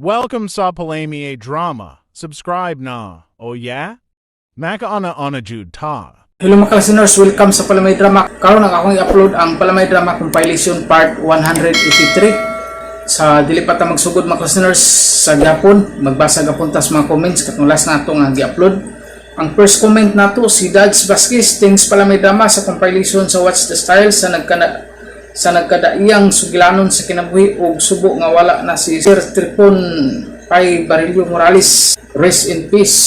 Welcome sa Palamie Drama. Subscribe na. Oh yeah? Maka ana jud ta. Hello mga listeners, welcome sa Palamay Drama. Karon ang akong i-upload ang Palamay Drama compilation part 183. Sa dili pa ta magsugod mga listeners sa gapon, magbasa gapon ta sa mga comments katong last nato nga gi-upload. Ang first comment nato si Dads Vasquez, thanks Palamay Drama sa compilation sa What's the Style sa nagkadaiyang sugilanon sa kinabuhi ug subo nga wala na si Sir Tripon Pai Barilio Morales. Rest in peace.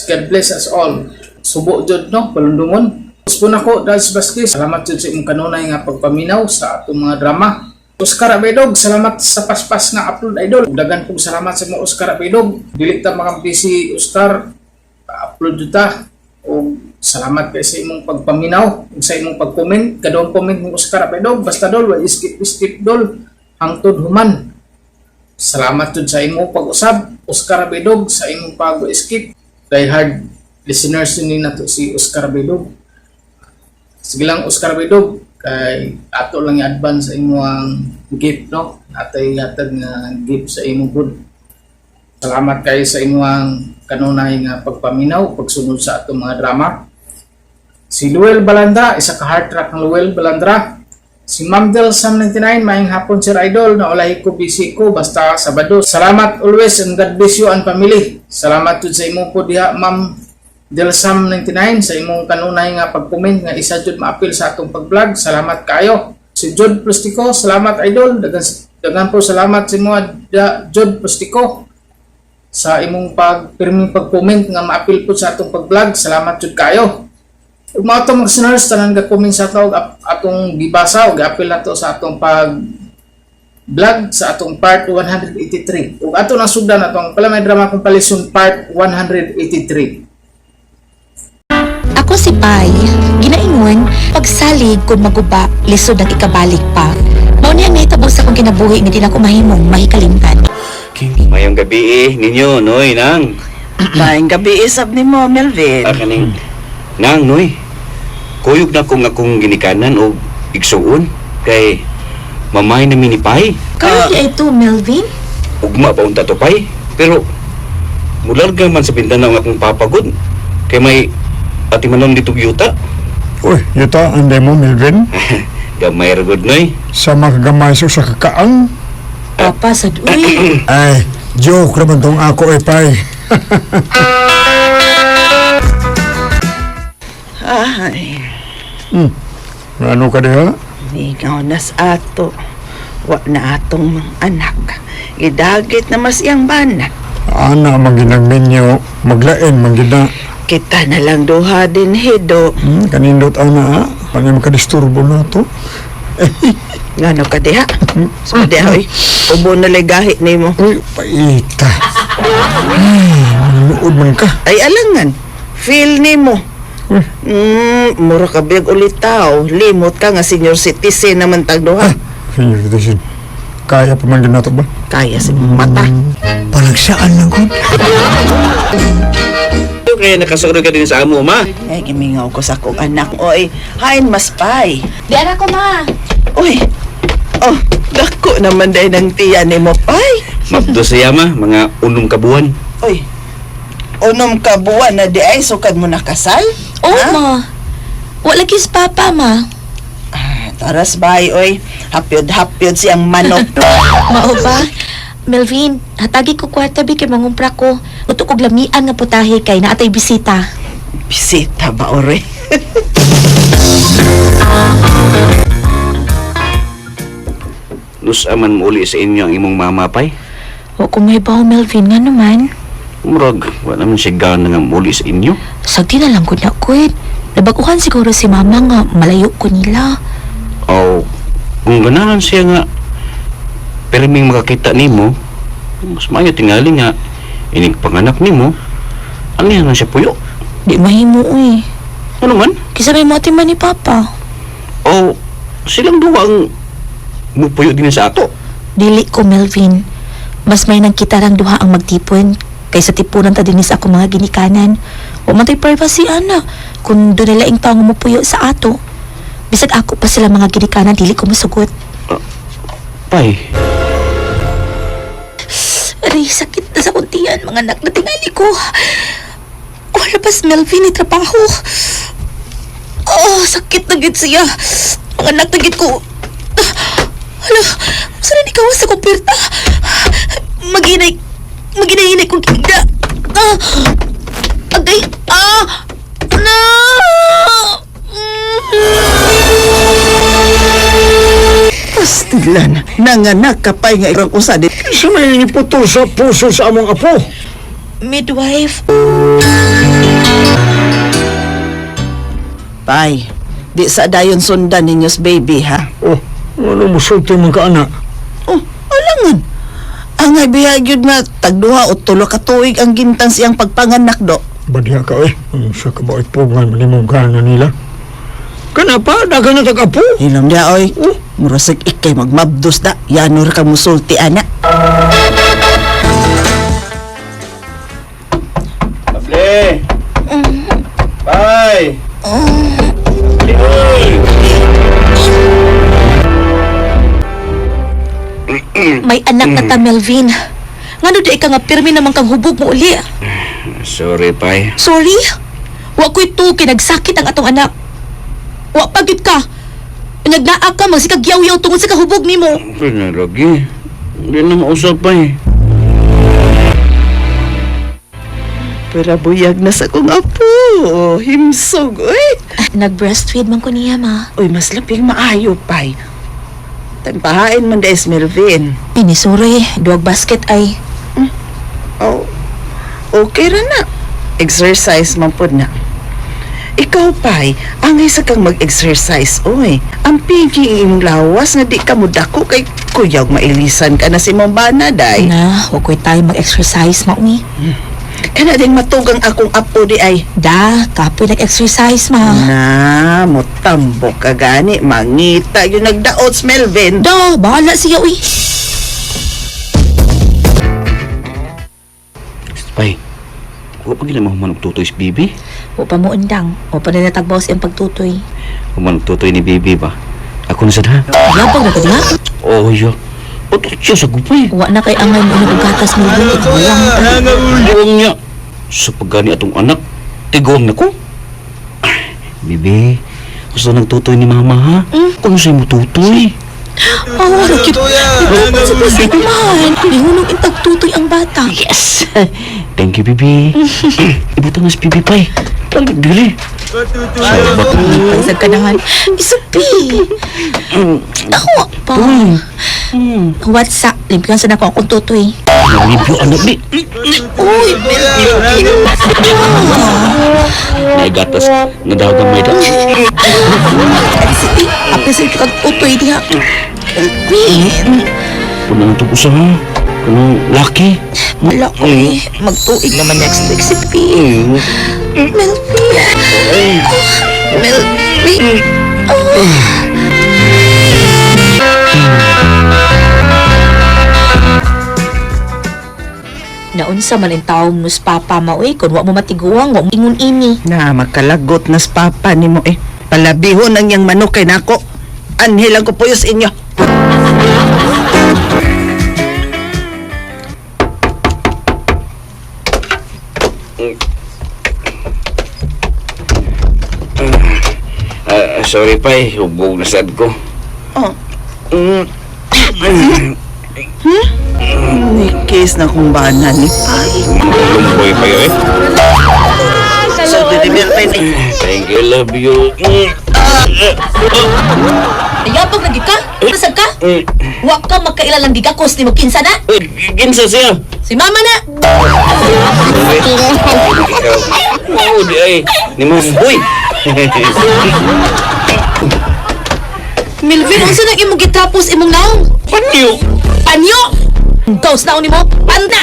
God bless us all. Subo jud no, palundungon. Gusto nako Dads Vasquez, salamat jud sa imong kanunay nga pagpaminaw sa atong mga drama. Oscar Abedog, salamat sa paspas nga upload idol. Dagan pong salamat sa mga Oscar Abedog. Dili ta makampi si Oscar, upload jud ta. O salamat kay sa imong pagpaminaw, sa imong pag-comment. Kadong comment ni Oscar Abedog, basta dol, wa skip dol, hangtod human. Salamat jud sa imong pag-usab, Oscar Abedog, sa imong pag-skip. Die hard listeners ni nato si Oscar Abedog. Sige lang Oscar Abedog, kay ato lang i-advance sa imong gift no. Atay hatag nga gift sa imong good. Salamat kayo sa imong kanunay nga pagpaminaw, pagsunod sa atong mga drama. Si Luel Balandra, isa ka heart track ng Luel Balandra. Si Ma'am Del Sam 99, maayong hapon Sir Idol, naulahi ko busy ko basta Sabado. Salamat always and God bless you and family. Salamat jud sa imong po diha Ma'am Del Sam 99 sa imong kanunay nga pag-comment nga isa jud maapil sa atong pag-vlog. Salamat kayo. Si Jod Plastico, salamat Idol. Dagan po salamat sa mga Jod Plastico sa imong pag-comment nga maapil po sa atong pag-vlog. Salamat jud kayo. Ug mga atong listeners tanan ga-comment sa ato atong gibasa ug apil nato sa atong pag-vlog sa atong part 183. Ug ato nang sugdan atong Palamay Drama compilation part 183. Ako si Pai, ginaingon, pagsalig kung maguba, lisod ang ikabalik pa. Mao niya nahitabo sa kong kinabuhi nga di na ko mahimong mahikalimtan. Mayong gabi ninyo, Noy, Nang. Maayong gabi isab ni mo, Melvin. Kaning, Nang, Noy. Kuyog na kong akong ginikanan o igsuon. Kay mamay na minipay. Kayo di ito, Melvin? Ugma pa unta to, Pay. Pero, mularga man sa bintana ng akong papagod. Kay may ati manon dito yuta. Uy, yuta, anday mo, Melvin. Gamay ragod, Noy. Sa makagamay so sa kakaang. Papa, saduy. Ay, joke naman tong ako pay. Ay, Ano ka diha? ligaw nas ato. Wa na atong mga anak. Gidagit na mas iyang banat. Ana, maginang ninyo, maglain, magina. Kita na lang duha din, Hido. Kanindot ana, ha? Panya makadisturbo na to. Ngano ka diha? So diha, oy. Ubo na legahi ni mo. Uy, paita. Ay, manuod man ka. Ay, alangan. Feel ni mo. Mura ka biyag ulit tao. Limot ka nga senior citizen naman tag duha. Senior citizen. Kaya pa man ginato ba? Kaya sa mata. Palagsaan lang ko. Kaya nakasurod ka din sa amo, ma. Ay, gimingaw ko sa kong anak. Oy, hain mas pay. Diara ko, ma. Uy, oh, dako naman dahil ng tiyan ni mo, pay. Mapdo siya, ma. Mga 6 kabuan. Uy, unom ka buwan na di ay sukad mo nakasal? Oo, Ha? ma. Wala kis papa, ma. Taras bay, oy. Hapyod siyang manok. Mao ba? Melvin, hatagi ko kwarta bi kay mangumpra ko. Uto kog lamian nga putahe kay naatay bisita. Bisita ba, ore? Nus aman mo uli sa inyo ang imong mama, Pay. O kung may baho, Melvin, nga naman. Murag, wala naman siya gana nga muli sa inyo. Sagdi na lang ko na, Kuit. Nabaguhan siguro si mama nga malayo ko nila. O, kung ganahan siya nga, perming makakita nimo, mas maayo tingali nga, inig panganak nimo, ano yan siya puyo? Di mahimo, uy. Ano man? Kisa may mati man ni Papa. O, silang duwa ang mupuyo din sa ato. Dili ko, Melvin. Mas may nagkitarang duha ang magtipon kaysa tipunan ta din sa ako mga ginikanan. O matay privacy, ana. Kung doon nila ing taong mupuyo sa ato. Bisag ako pa sila mga ginikanan, dili ko masugot. Pay. Aray, sakit tanan mga anak na tingali ko. Wala pa si Melvin ni trabaho. Sakit na gid siya. Mga anak na gid ko. Hala, saan ni kawas sa kumpirta? Maginay kong kigda. Agay, na! Pastilan, nanganak ka pa nga irang usa di. Sa may iputol sa puso sa among apo. Midwife. Pay, di sa dayon sundan ninyos baby ha. Oh, ano mo sulti mga kaanak? Oh, alangan. Ang bihag yun nga tagduha o tulo ka tuig ang gintang siyang pagpanganak do. Badiha ka sa kabait po nga malimong gana nila. Kana pa, dagan na tag-apo. Ilam dia oy. Murasig ikay magmabdos da. Yanor ka musulti ana. Able! Bye! May anak na ta, Melvin. Ngano di ka nga pirmi naman kang hubog mo uli? Sorry, Pai. Sorry? Wa ko ito kinagsakit ang atong anak. Wa pagit ka. Nagnaa ka magsikagyaw-yaw tungod sa kahubog nimo. Pinalagi. Hindi na mausap, Pai. Pero buyag na sa kong apo. Himsog, oy. Nag-breastfeed man ko niya, ma. Uy, mas laping maayo, pay. Tampahain man da is Melvin. Pinisuri, duwag basket ay. Oh, okay ra na. Exercise man po na. Ikaw, pay, angay sa kang mag-exercise, oy. Ang pinking imong lawas nga di ka mo dako kay kuyag mailisan ka na si Mambana, day. Na, huwag ko'y tayo mag-exercise, mauni. Kana din matugang akong apo di ay. Da, kapoy nag-exercise, ma. Na, motambok ka gani. Mangita yung nagdaots, Melvin. Da, bahala siya, uy. Pai, huwag pa gila mahuman og tutoy si Bibi. O pa mo undang. O pa na natagbaw siyang pagtutoy. Human og tutoy ni Bibi ba? Ako na sad ha? Yapag na ka diha. Oh, yo. O, siya sa gupay. Wa na kay angay mo ng gatas mo din. Tigawang ka. Tigawang niya. Sa paggani atong anak, tigawang na ko. Bibi, gusto nagtutoy ni Mama ha? Kung sa'yo mo tutoy. Rakit. Sa pasig man. Lihunong intagtutoy ang bata. Yes! Thank you, Bibi. Ibutang na si Bibi, Pai. Pag nagbili. Salamat po. Pagsag ka naman. Isupi. Ako pa. What's up? Limpikan sa nako akong tutoy. Nalibyo, anak ni. Uy, Naigatas. Nadahagang may da. Sige, apa sa ito kang tutoy diha. Melvin. Punang ito ko sa ha. Kanong laki. Wala ko eh. Magtuig naman next week si P. Melvin. Melvin. Naunsa man ang taong nus papa maoy kung wa mo matiguang wa mo ingon ini. Na, makalagot nas papa ni mo eh. Palabihon ang yang manok kay nako. Anhilang ko puyos inyo. Sorry, Pai. Hubog na sad ko. Oh. Nikis na kung bana ni Pai. Lumboy pa yun eh. So, didibir pa ni. Thank you, love you. Ayapag lagi ka? Nasag ka? Wa ka magkailalang gigakos ni magkinsa na? Ginsa siya. Si mama na! Oo, di ay. Ni Mamboy. Melvin, unsa nang imong gitapos imong naong? Panyo. Panyo! Gaws naon nimo? Panda!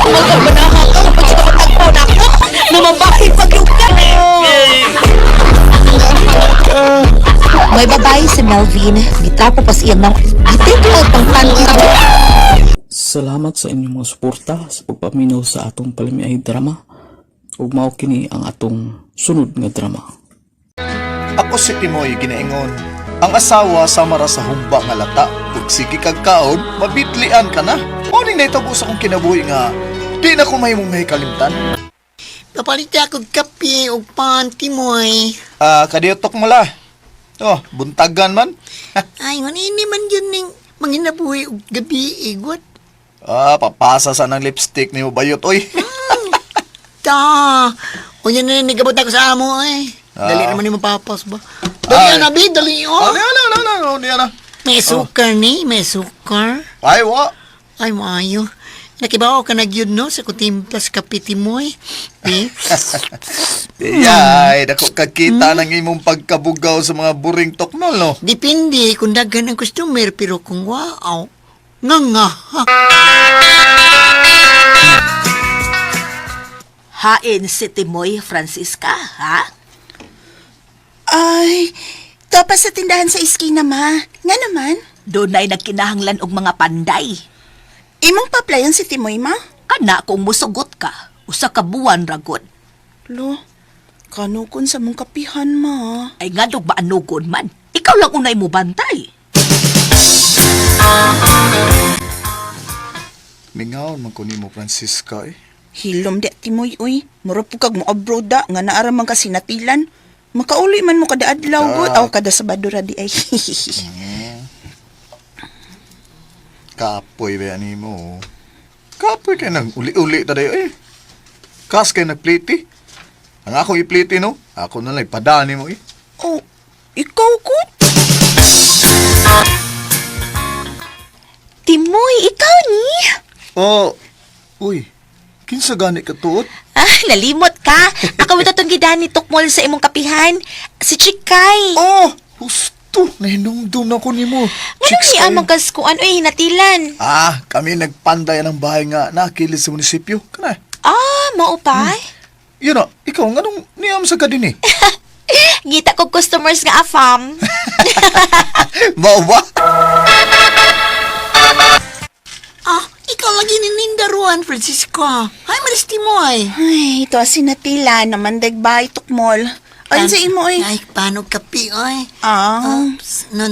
Magkabanaha ka kapag sila matagpo na ako! Mamabahay pag yung ka! May babae si Melvin. Gitapo pa siyang nang gitikot pang pantang. Salamat sa inyong mga suporta sa pagpaminaw sa atong palamiay drama. Ug mao kini ang atong sunod nga drama. Ako si Timoy ginaingon. Ang asawa sama ra sa humba nga lata. Ug sige kag kaon, mabitlian ka na. Morning na itabo sa kong kinabuhi nga Di na ko may mong may kalimtan. Papalit ako kape o panty mo eh. Kadiotok mo la. Oh, buntagan man. Ay, ini man yun ning manginabuhi og gabi igot. Papasa sa ng lipstick ni mo bayot, oy. Ta. O yan na nagabot ako sa amo eh. Dali naman ni mapapas ba? Dali na, Bi, dali oh. Ano, na. May sukar ni, may sukar. Ay, wa. Ay, maayo. Nakibaw ka na gyud no sa kutimplas kapiti mo eh. Eh? Ay, dako kakita ng imong pagkabugaw sa mga buring toknol, no? Depende kung daghan ang customer pero kung wow, nga ha. Hain si Timoy Francisca, ha? Ay, tapos sa tindahan sa iskina, ma. Nga naman. Doon ay nagkinahanglan og mga panday. Imong paplayan si Timoy, ma? Kana kung musugot ka, usa ka buwan ragod. Lo, kanukon sa mong kapihan, ma. Ay nga dog maanugon man. Ikaw lang unay mo bantay. Mingaon man ko nimo Francisca, eh. Hilom di Timoy, uy. Mura po kag mo abroad da, nga naaraman ka sinatilan. Makauli man mo kada adlaw, god. Aw, kada Sabado ra di ay. Kapoy ba yan mo? Kapoy kayo nang uli-uli tayo, eh. Kas kayo nagpliti. Ang akong ipliti, no? Ako na lang ipadani mo, eh. Oh, ikaw, god? Timoy, ikaw ni? Oh, uy. Kinsa gani ka tuot? Nalimot ka. Ako mo itong gidani tukmol sa imong kapihan. Si Chikay. Oh, husto. Nahinungdon ako ni mo. Ano ni amang kaskuan? Uy, hinatilan. Kami nagpanday ng bahay nga nakilis sa munisipyo. Kana? Maupay? Yun na, ikaw, anong niyam sa ka din, eh? Gita ko customers nga afam. Mau ba? Ikaw lagi ninindaruan, Francisco. Ay, malis Timoy. Ay, ito sinatila naman dagbay tukmol. Ayun sa imo, eh. Ay, paano kape, ay? Oops. No,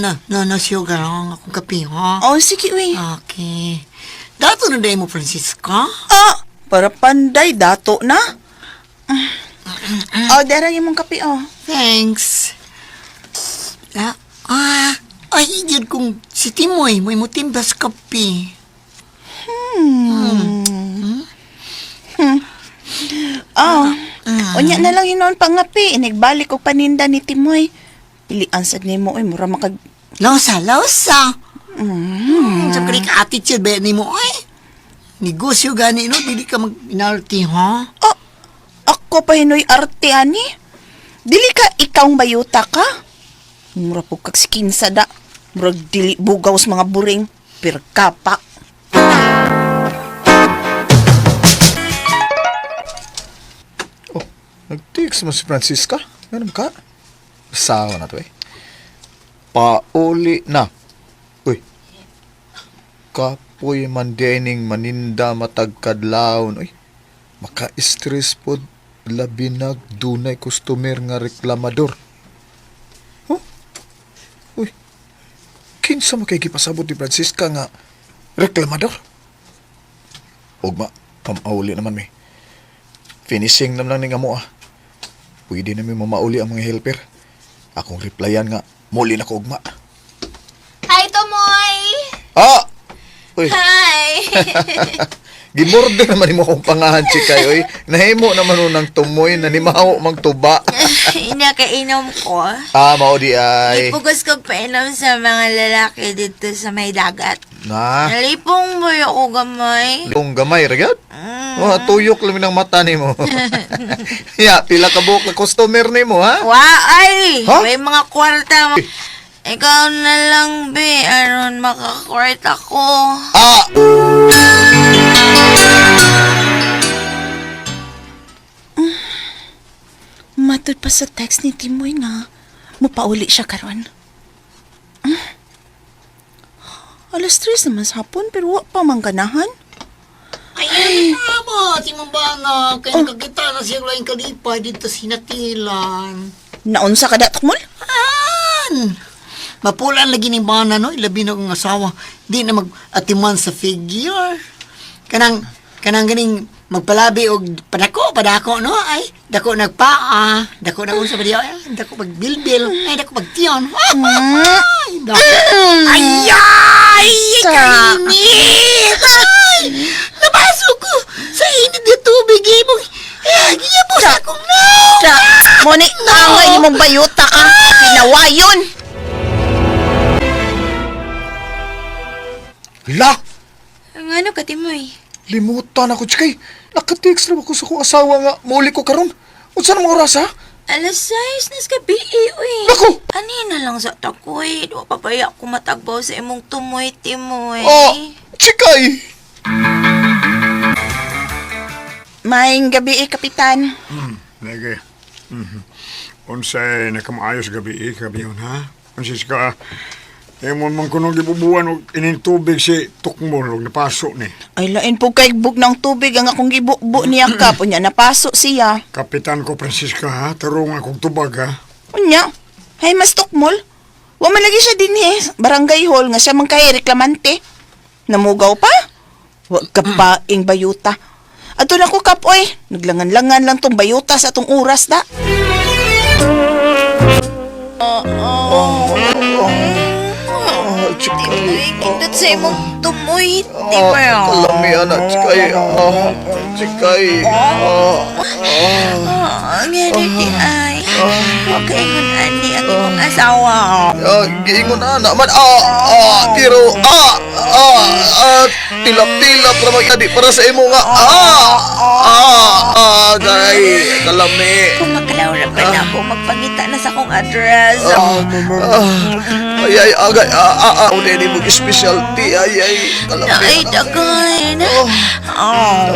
sugar lang akong kape, ha? Oh, sige, uy. Okay. Dato na day mo, Francisco? Para panday, dato na. Dara yung mong kape, oh. Thanks. Ay, yun kung si Timoy, may mo timbas kape. Unya na lang yun pangapi. Inigbalik ko paninda ni Timoy. Pilian sad ni mo, mura makag... Lausa. Sa krik attitude ba ni mo, ay? Negosyo gani, no? Dili ka mag-inalti, ha? Ako pa hinoy arte, ani. Dili ka ikawng bayuta ka. Mura po kag sikinsa da. Murag dili bugaw sa mga buring. Pirkapa. Nag-text mo si Francisca? Ganun ka? Basawa na to, eh. Pauli na. Uy. Kapoy mandening maninda matagkadlaon. Uy. Maka-stress po labi dunay customer nga reklamador. Huh? Uy. Kinsa makikipasabot ni Francisca nga reklamador? Ugma, pamauli naman mi. Finishing naman lang ni nga mo, Pwede namin mamauli ang mga helper. Akong replyan nga, muli na ko ugma. Hi, Tomoy! Uy, Hi! gimorde naman mo akong pangahan, chikay, oy. Nahimo naman nun ng tumoy na nimaho magtuba. Inakainom ko. Mao di ay. Ipugos ko painom sa mga lalaki dito sa may dagat. Na, Nalipong mo yung gamay. kung gamay, ragyat? Tuyok lang ng mata ni mo. Pila ka buhok na customer ni mo, ha? Ay! Ha? May mga kwarta. Ikaw na lang, be. Aron makakwarta ko. Matod pa sa text ni Timoy nga. Mupauli siya karon. Alas 3 naman sa hapon, pero wa pa mangganahan. Ay, tama. Timambana. Kaya nakakita na siya laing kalipay dito sinatilan. Naunsa ka datok mo? Mapulaan lagi ni Bana, no? Ilabi na akong asawa. Di na mag-atiman sa figure. Kanang ganing magpalabi og padako no ay dako nagpaa dako na unsa ba diya dako magbilbil ay dako magtiyon ay dako ay init ay napasok ko sa init na tubig mo giyapos akong Sa, muni, angay mong bayuta ka. Pinawayon. La! Ano ka, Timoy? Limutan ako, chikay. Nakatext na ako sa kong asawa nga. Muli ko karon. Unsa na mga oras, ha? Alas 6 nas gabi, uy. Naku! Anina lang sa takoy. Di pa baya ko matagbaw sa imong tumoy, Timoy. Oh, chikay! Maing gabi, Kapitan. Lagi. Unsay nakamaayos gabi yun, ha? Unsis ka, mo man kunong gibubuan og ining tubig si tukmol og napaso ni. Ay, lain po kay bug ng tubig ang akong gibubo niya ka. Punya, napaso siya. Kapitan ko, Francisca, ha? Tarong akong tubag, ha? Punya, hay mas tukmol. Wa man lagi siya din barangay hall nga siya man kay reklamante. Namugaw pa? Wa ka pa ing bayuta. Ato na ko kapoy. Naglangan-langan lang tong bayuta sa atong oras da. Chikay. Indot sa imong tumoy, Kalami, anak, chikay. Chikay. Ang yan di ay. Pagkaingon ani ang imong asawa. Giingon na naman. Pero, tilap-tilap na mag-adi para sa imo nga. Day, kalami. Kung makalaw na pa na ako, magpangita na sa akong address. Ay, agay, unay mo specialty, ay, kalami. Ay, dagan.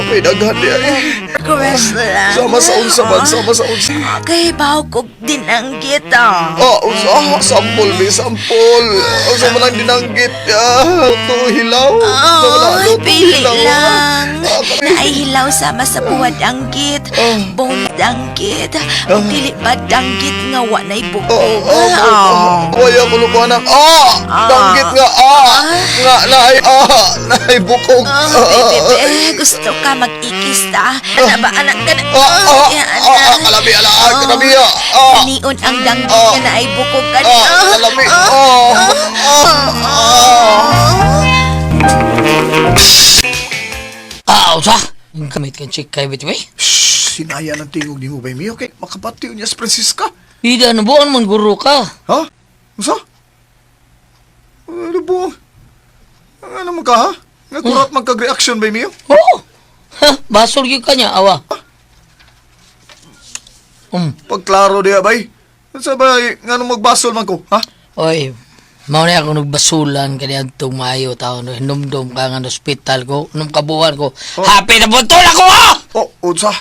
Ay, daghan di, ay. Request lang. Sama sa unsa man, sama sa unsa. Kay baw ko din ang kita. Unsa, sampol, may sampol. Unsa man ang dinanggit, ito, hilaw. Ay, pili lang. Naihilaw sama sa buwad ang git. Bone danggit. Ang pili ba danggit nga wanay bukog. Kaya ko lupa anak. Danggit nga, naay bukog. Bebe, gusto ka mag-ikis ta? Ano ba, anak ka na? Kalami, kalami, Niun ang danggit nga na ay bukog ka na. kalami, Usa yung kamit kang chikay bit way Sinaya ng tingog ni mo ba, Mio? Kay makabatiw niya sa Francisca. ida na buwan man guro ka Ha? Unsa? Ano po? Ano mo ka, ha? Nga kurat magkag-reaction ba, Mio? oh basol gyud kanya awa Pagklaro diya, bay. Sa bay, nga nung magbasol man ko, ha? oy mao na ako nagbasulan kani adtong maayo taon hinumdum ka nga hospital ko nung kabuhan ko happy na butol ako ha Unsa?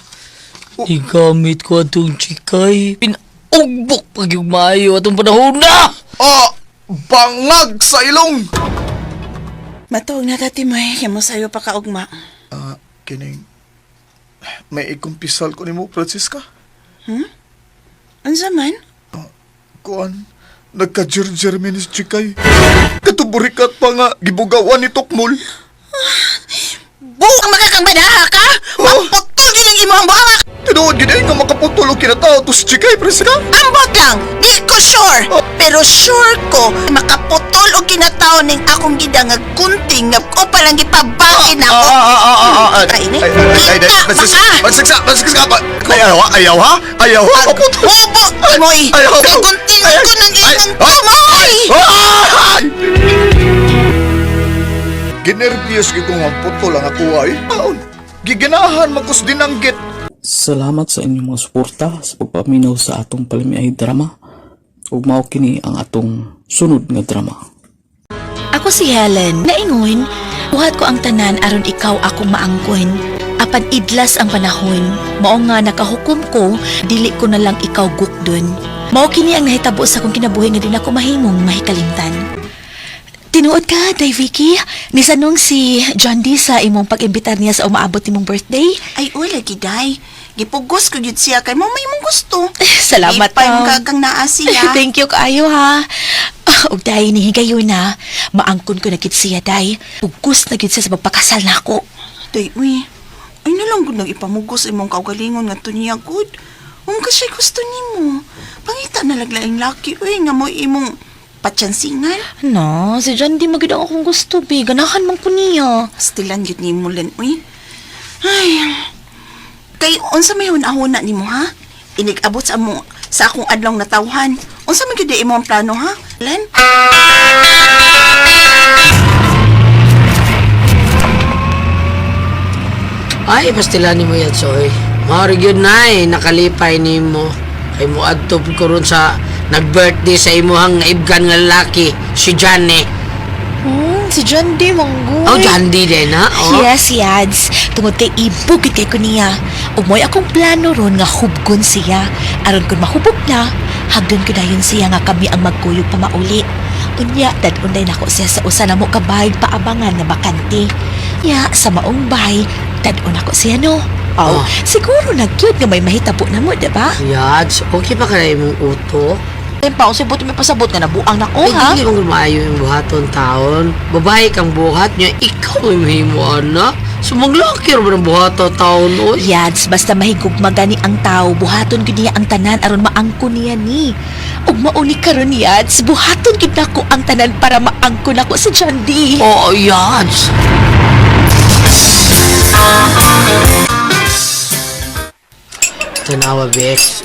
igamit ko atong chikay pinugbok pag yung maayo atong panahon na Bangag sa ilong! Matuog na tati mo mo sa'yo pa kaugma. Kining, may ikumpisal ko ni mo, Francisca. Unsa man? Kuan, nagka-jerminis chikay. Katuburikat pa nga, gibugawan ni Tokmol. Buang makakang badaha ka! Maputol din ang imong buhangak! Tinuod gini nga makaputulog kinatao to si chikay, Francisca. Ambot lang! Di ko sure! Pero sure ko, makaputol o kinataon ning akong gidangag kunting nga ko palang gipabakin ako. Kaini? Kita maka! Ayaw ha? Kaputol. Hubo! Moy! Ayaw. Kagunting ko ng imong tumoy! Ginervyos ko nga putol ang ako ay. Giganahan magkus dinanggit. Salamat sa inyong mga suporta sa pagpaminaw sa atong Palimiay drama. Ug mao kini ang atong sunod nga drama. Ako si Helen. Naingon, buhat ko ang tanan aron ikaw akong maangkon. Apan idlas ang panahon. Mao nga nakahukom ko, dili ko na lang ikaw gukdon. Mao kini ang nahitabo sa akong kinabuhi nga din ako mahimong mahikalimtan. Tinuod ka, Day Vicky. Nisanong si John D sa imong pag-imbitar niya sa umaabot nimong birthday. Ay, ula, giday. Gipugos ko yun siya kay mo may mong gusto. Salamat Ipay mo kakang naa siya. Thank you kaayo ha. Og day ni higayon na. Maangkon ko na gid siya day. Pugos na gid siya sa pagpakasal nako. Day, uy. Ay nalang gud nang ipamugos imong kaugalingon nga to niya good. Kasi gusto nimo. Pangita na laglaing laki uy nga mo imong patsansingan. No, si John di magid akong gusto, be. Ganahan man ko niya. Stilan yun ni mo len uy. Ay. Kay unsa may hunahuna nimo ha? Inig-abot sa akong adlong natawhan. Unsa man gyud imo ang plano ha? Len? Ay, pastilan mo yan, Soy. Marig yun na nakalipay ni mo. Ay mo adtop ko ron sa nag-birthday sa imuhang ibgan nga lalaki, si Johnny. Si John di, manggoy. Oh, Johnny din, ha? Oh. Yes, Yads. Tungod kay ibugit kay ko niya. Umoy akong plano ron nga hubgon siya. Aron kun mahubog na, hagdan ko dayon siya nga kami ang magkuyog pa mauli. Unya, dadunday nako siya sa usa na mo kabahay paabangan nga bakante. Ya, sa maong bahay, dadun ako siya no. Oh. Siguro nag-cute nga may mahitabo na mo, diba? Yads, okay pa ka na imong uto? Tempa, kung sibot may pasabot nga nabuang na ko, Ay, ha? di kong lumayo yung buhaton taon. Babae kang buhat niya, ikaw ay mahimo, anak. Sumaglaki rin ng buhaton taon, oy. Yads, basta mahigugma gani ang tao, buhaton gid niya ang tanan aron maangko niya ni. Ug mauni karon Yads, buhaton gid nako ang tanan para maangko nako si John D. Oo, Yads. Tanawa, Bex.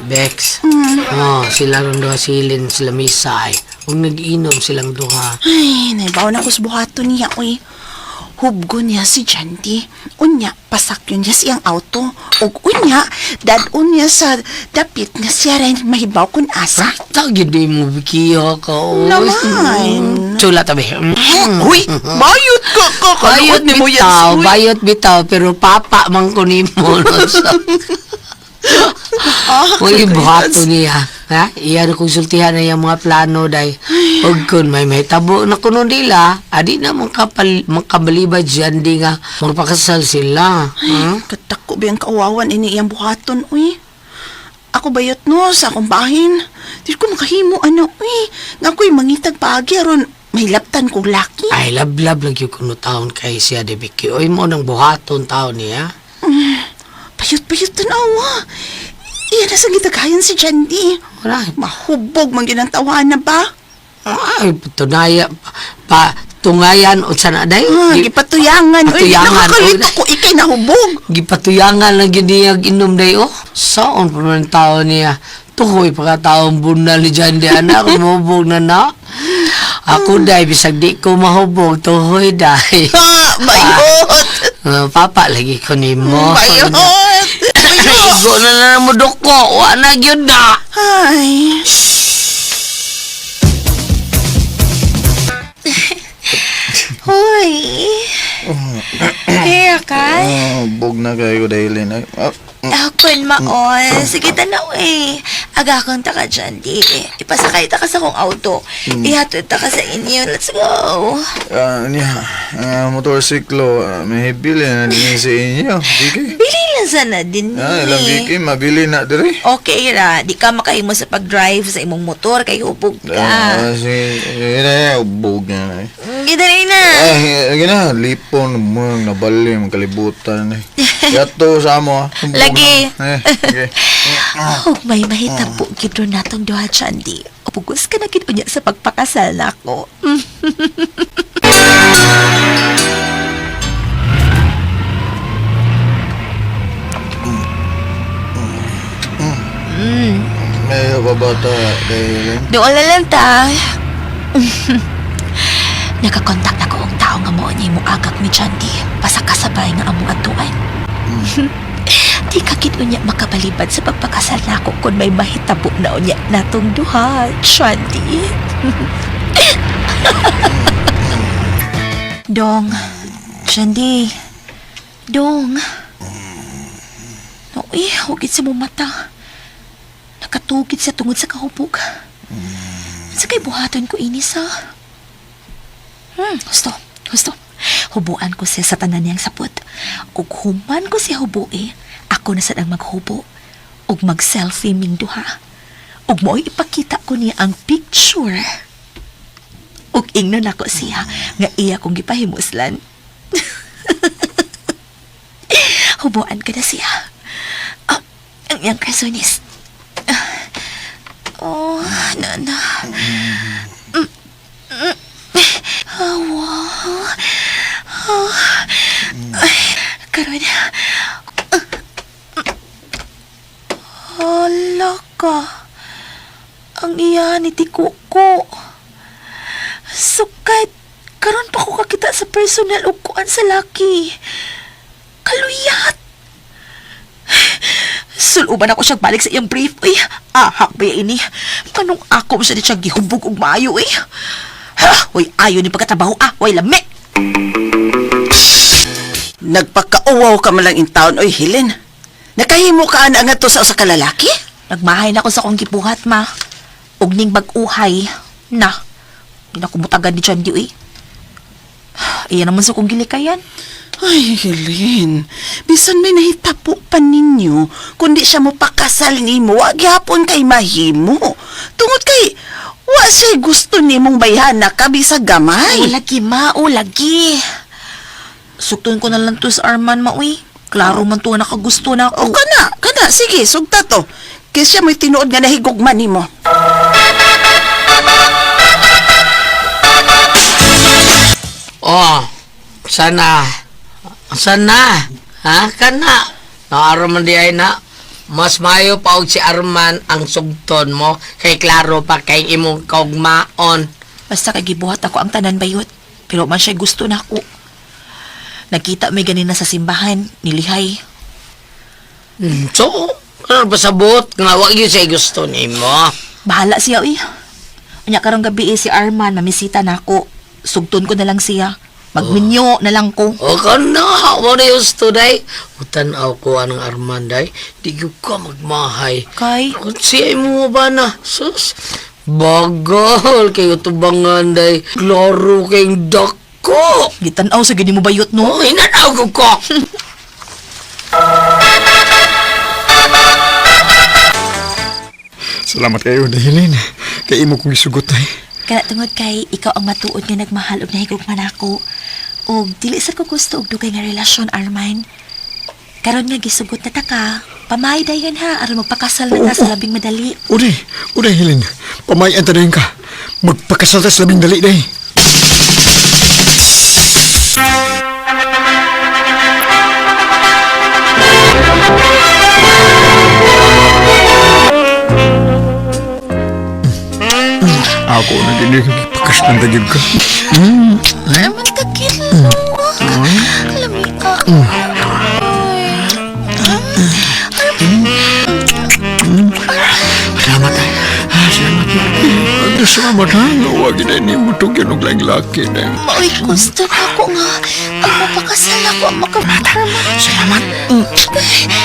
Oh, sila ron duha silin sila misay. Huwag nag-inom silang duha. Ay, naibaw na ko sa buhato niya, uy. Hubgo niya si Jandy. Unya, pasak yun niya siyang auto. Ug unya, dadun niya sa dapit nga siya rin mahibaw kun asa. Tagid di mo bikiya ka, oy. Naman. Chula tabi. Uy, bayot ka. Bayot bitaw, bayot bitaw, pero papa man ko ni mo. Uy, buhato niya. Ha? Iyan kong sultihan na yung mga plano, day. Huwag kun may tabo na kuno nila, adi na makabalibad dyan, di nga magpakasal sila. Katako ba yung kauwawan ini iyang buhaton, uy. Ako bayot no, sa akong bahin. Di ko makahimo, ano, uy. Nga ko'y mangitag paagi, aron may laptan kong laki. Ay, lablab lagi kuno taon kay siya, de Vicky. Uy mo ng buhaton taon niya. Bayot tanawa. Iyan na sa gitagayan si Jandy. Wala. Mahubog man ginantawahan na ba? Ay, tungayan o sana, day. Gipatuyangan. Uy, Patuyangan, nakakalito uy. ko ikay nahubog. Gipatuyangan lang yun niya inom day, oh. Saon pa man taon niya. Tukoy pagkataong bunal ni John di anak, mahubog na na. Ako day, bisag di ko mahubog, tuhoy day. Bayot. Papa, lagi ko ni mo. Bayot. Igo na mo doko, wala yun na. Ay. Hoy! Kaya ka? Bog na kayo dahil na. Akon maon. Sige tanaw eh. Aga akong taka dyan di. Ipasakay ta ka sa kong auto. Ihatod ta ka sa inyo. Let's go. Motorsiklo, may bili na din sa inyo. Sige. Bili lang sana din Ilang Vicky, mabili na dire. Okay ra. Di ka makahimo sa pag-drive sa imong motor kay hubog ka. Sige na, ubog na. Gida rin na. Lagi na, lipon mo, nabali, magkalibutan. Yato sa mo. Lagi. Okay. Oh, may mahitabo gidro natong duha Chandi. Pugos ka na gid unya sa pagpakasal nako. May babata dahil. Doon na lang ta. Nakakontak na ko ang tao nga mo niya mo agak ni Chandi. Pasakasabay nga among atuan. Di ka gid unya makabalibad sa pagpakasal nako kung may mahitabo na unya natong duha, Chandi. Dong, Chandi. Dong. Uy, hugit sa mong mata. Nakatugid sa tungod sa kahubog. Sa kay buhaton ko inis ha. Gusto. Hubuan ko siya sa tanan niyang sapot. Ug human ko siya hubuin, ako na sadang maghubo. Ug mag-selfie ming duha. Ug mo'y ipakita ko niya ang picture. Ug ingnon ako siya nga iya kong gipahimuslan. Hubuan ka na siya. Ang iyang kasunis. Nana. Awa. Karoon. Hala ka. Ang iya ni Tikuko. Sukad. Karon pa ko kakita sa personal uguan sa laki. Kaluyat. Suluban ako siya balik sa iyang brief. Uy, ahak ba ini? Kanong ako mo siya di siya gihubog og maayo eh. Ha, uy, ayaw ni pagkatrabaho uy, lami. Nagpakauwaw ka man lang in town, oy, Helen. Nakahimo ka na nga to sa usa ka lalaki? Nagmahay na ako sa kong gibuhat, ma. Ug ning bag-uhay. Na, ginakubutagan ni Chandy, uy. Iyan naman sa kong gilikayan. Ay, Helen, bisan may nahitapo pa ninyo, kundi siya mo pakasal ni mo, wag yapon kay mahimo. Tungod kay, wa siya gusto ni mong bayhana ka bisag gamay. Lagi, ma, lagi. Sukton ko na lang to sa Arman, ma, uy. Klaro man to nakagusto na O ako. kana, sige, sugta to. Kaya siya may tinuod nga nahigugman ni mo. Oh, sana. Ha? Kana. Naaro man di ay na. Mas mayo pa og si Arman ang sugton mo. Kay klaro pa kay imong kaugmaon. Basta kay gibuhat ako ang tanan bayot. Pero man siya gusto na ako. Nakita may ganina sa simbahan, nilihay. So, ano ba sabot? Nga wag yun siya gusto ni mo. Bahala siya, uy. Unya karong gabi si Arman, mamisita na ako. Sugton ko na lang siya. Magminyo na lang ko. O ka na, mo na yung studay. Utanaw ko anong Armanday. Di ka magmahay. Kay? Kung siya mo ba na? Sus, bagal kayo tubangan day. Klaro kayong dako. Gitanaw sa gini mo bayot, no? Oh, hinanaw ko. Salamat kayo, Dahilin. Kay imo kong isugot ay. Kana tungod kay ikaw ang matuod nga nagmahal og nahigugman ako. Og dili sa ko gusto og dugay nga relasyon, Armine. Karon nga gisugot na ta ka. Pamay dayon ha aron magpakasal na ta sa labing madali. Uday, Helen. Pamayan ta dayon ka. Magpakasal ta sa labing dali, day. Ako na din yung pakas ng dagig ka. Naman kakilo. Lami ka. Salamat ay. Salamat ha. Huwag na ni mo itong kinong laki na. Mauy, gusto na ako nga. Ang mapakasal ako ang makamarama. Salamat.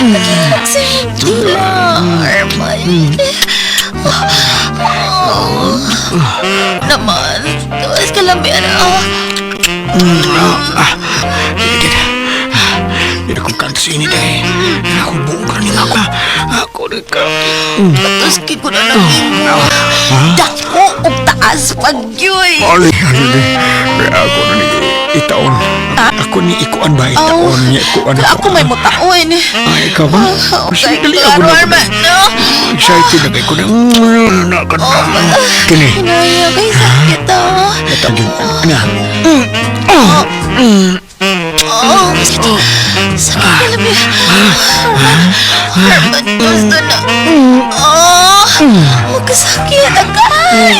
Nakilag sa hindi lang, Armine. Naman, tuwas ka lang, Bera. Hindi akong kanto sa init eh. Ako buong karning ako. Ako rin ka. Patuski ko na lang imo. Dako o taas pagyoy. Ali. Kaya ako na ni itaon. Ako ni ikuan ba itaon niya ikuan Ako may mutaon. Ay, ikaw ba? Kasi dali ako Klaro, na. Arman, no? Excited na kayo ko na. Nakanta. Kini. Hinaya kay sakit, ah. Natagin. Ana. Sakit ka lang, Bera. Arman, gusto na. Huwag ka sakit, agay.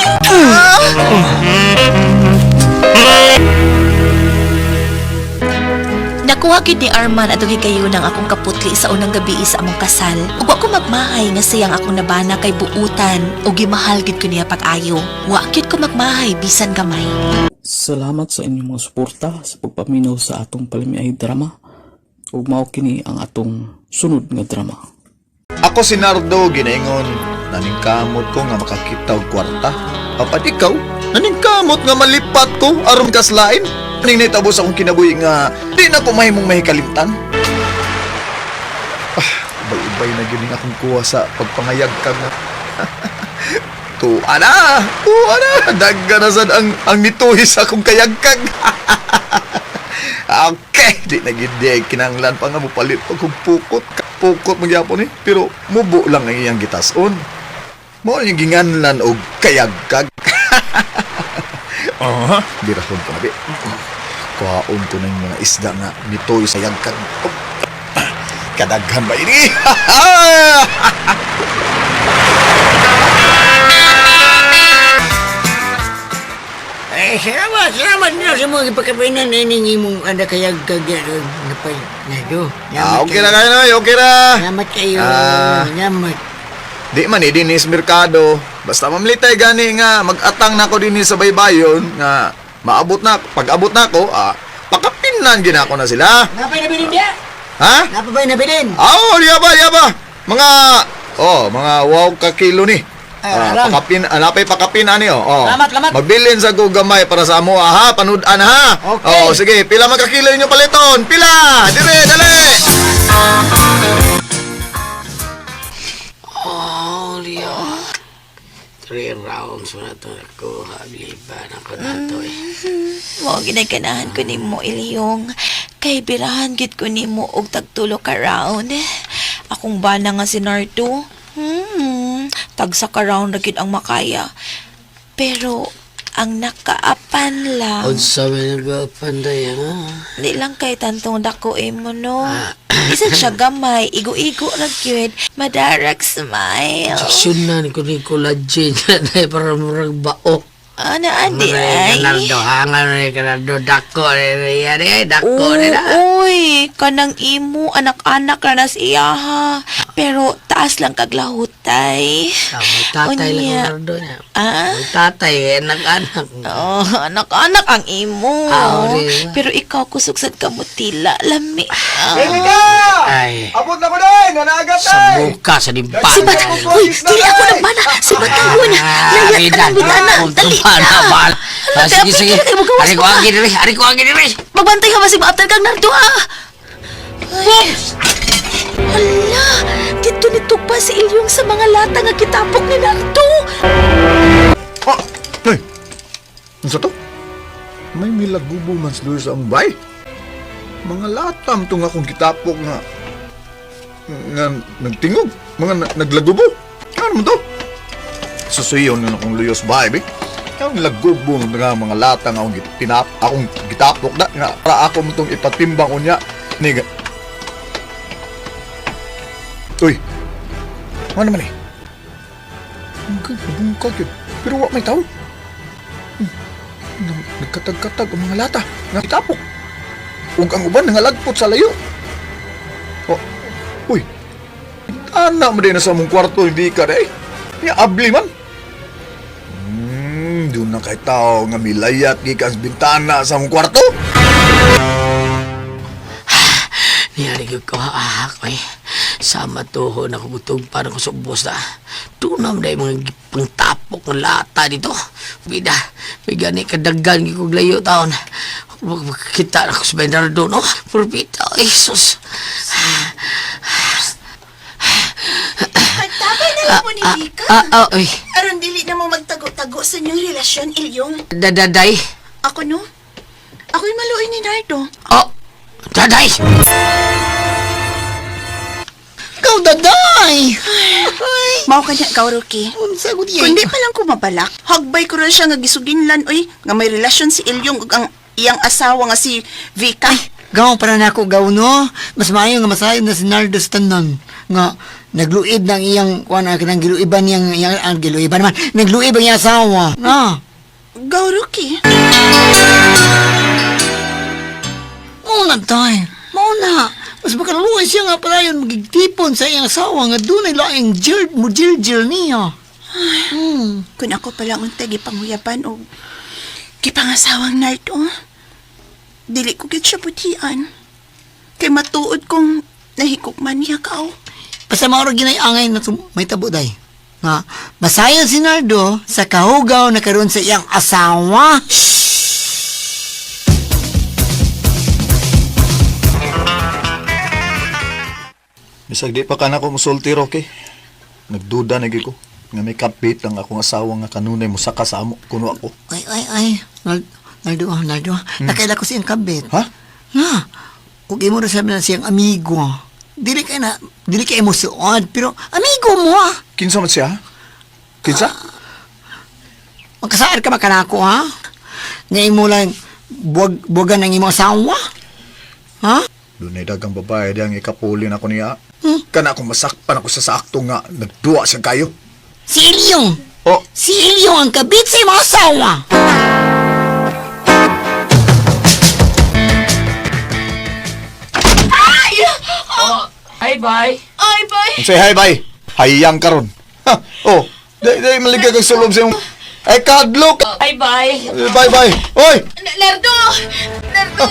Nakuha gid ni Arman atong higayon ang akong kaputli sa unang gabi sa among kasal. Ug wa ko magmahay nga siyang akong nabana kay buutan ug gimahal gid ko niya pag-ayo. Wa gid ko magmahay bisan gamay. Salamat sa inyong mga suporta sa pagpaminaw sa atong palimiay drama. Ug mao kini ang atong sunod nga drama. Ako si Nardo, ginaingon. Naningkamot ko nga makakita og kwarta. Apat ikaw, naningkamot nga malipat ko aron kaslain. Ning nitabo sa akong kinabuhi nga di na ko mahimong mahikalimtan. Ubay-ubay na gining akong kuha sa pagpangayag ka nga. Tuwa na! Dagga na sad ang nituhi sa akong kayagkag. Okay. Di na gid di kinanglan pa nga mupalit pag kung pukot. Pukot magyapon eh. Pero mubo lang ang iyang gitason. Mo yung ginganlan og kayagkag. Birahon ko na bi. Kuhaon ko na yung mga isda nga nitoy sa yagkag. Kadaghan ba ini? Salamat na sa mga ipakapinan na iningi mong ada kayag kagyan. Napay, nado. Okay na kayo na, okay na. Salamat kayo. Salamat. Di man eh, din is merkado. Basta mamlitay gani nga, mag-atang na ako din sa baybayon nga maabot na, pag-abot na ako, pakapinan ginako na sila. Napay na bilin dia? Ha? Napay na bilin? Diya ba? Mga wow ka kilo ni. Napay pakapin ani Lamat. Magbilin sa gugamay para sa amo ha, panudan ha. Okay. Sige, pila man ka kilo inyo paliton? Pila! Dire, dali! Leo. 3 rounds na ito ako. Hagliban ako na ito eh. Mo ginaganahan ko nimo Ilyong. Kay birahan gid ko nimo og tagtulo ka round. Akong bana nga si Nardo. Tagsa ka round na gid ang makaya. Pero ang nakaapan lang. Unsa may nag-apanday ha? Di lang kay tantong dako mo no. Isang siya gamay, igo-igo ra gyud, madarag smile. Sunan ko ni collagen na para murag baok. Ano andi ay? Kanaldo, hangan ni kanaldo, dako ni yan dako ni na. Uy, kanang imo, anak-anak ra na siya ha. Pero taas lang kaglahutay. Tatay lang Unya. kanaldo niya. Ah? Anak-anak. Oh, anak-anak ang imo. Diba? Pero ikaw kusog-sad ka mutila, lami. Ay, Abot na ko din! Nanagat sa buka, sa dimpan. Si Bat, uy, dili ako ng bana. Si Bat kayo na. Layat ka ng binana. Dali na. Sige. Ari ko agi diri. Magbantay ka ba si Bater kang Nardo ha? Ay. Hala, dito nito pa si Ilyong sa mga lata nga kitapok ni Nardo. Ay! Ano sa to? May milagubo man sa ang bay. Mga latam itong akong kitapok nga nagtingog. Mga naglagubo. Ano naman to? Susuyon na akong luyos bay, be. Ang lagubo nga mga lata nga akong gitapok na nga para ako mo itong ipatimbang unya. Niga. Uy! Ano naman eh? Bungkag yun. Pero wak may tao. Nagkatag-katag ang mga lata. Nakitapok. Huwag ang uban nangalagpot sa layo. Uy. Anak mo din na sa mong kwarto, hindi ka rin. Abli man. Doon na kay tao nga milayat gikan sa bintana sa mong kwarto. Niyari ko ahak eh. Sama toho na kubutog para ko subos na. Tunam na yung mga pangtapok ng lata dito. Bida, may gani kadagan kong layo taon. Kita na ko sa bandar doon, oh. Purbita, Jesus. Magtabay na lang mo ni Vika. Oy. Aron dili na mo magtago-tago sa inyong relasyon, Ilyong. Daday. Ako no? Ako'y maluoy ni Nardo. Oh, daday! Ikaw, daday! Mao ka niya, Ruki. Kundi pa lang ko mabalak. Hagbay ko rin siya nga gisuginlan, oy. Nga may relasyon si Ilyong ug ang iyang asawa nga si Vika. Gaw para na ako, gaw, no? Mas maayo nga masayo na si Nardo sa tanan. Nga, nagluib ng iyang, kuwan na, kanang giluiban niyang, giluiban naman, nagluib ang iyang asawa. Na? Ruki. Muna tayo. Muna. Mas makaluloy siya nga pala yun magigtipon sa iyang asawa nga doon ay laing jil niya. Kung ako pala untay gipanguyapan o gipangasawang Nardo, dili ko gid siya butian. Kay matuod kong nahikukman niya kao. Basta mauro ginay-angay na may tabo day. Nga, masayo si Nardo sa kahugaw na karoon sa iyang asawa. Bisag di pa ka na ko musulti, Rocky. Nagduda na ko. Nga may kapit lang akong asawa nga kanunay mo sa kasamo kuno ako. Ay. Nardo. Nakaila ko siyang kabit. Ha? Nga, kung imo na sabi na siyang amigo, dili kay mo suod, pero amigo mo ah. Kinsa man siya? Kinsa? Magkasaad ka ba kanako ha? Nga imo lang buwagan ng imo asawa? Ha? Doon ay dagang babae diyang ikapulin ako niya. Kana akong masakpan ako sa sakto nga nagduwa siya kayo. Si Ilyong! Oh, Si Ilyong ang kabit sa imo asawa! Ay, bye. Ay, bay. say hi bye. Hayang karon. Ha, oh, dahil maligay kang sulob sa iyong... Ay, kadlok! Ay, bye. Bye bye. Oy! Lerdo! Lerdo!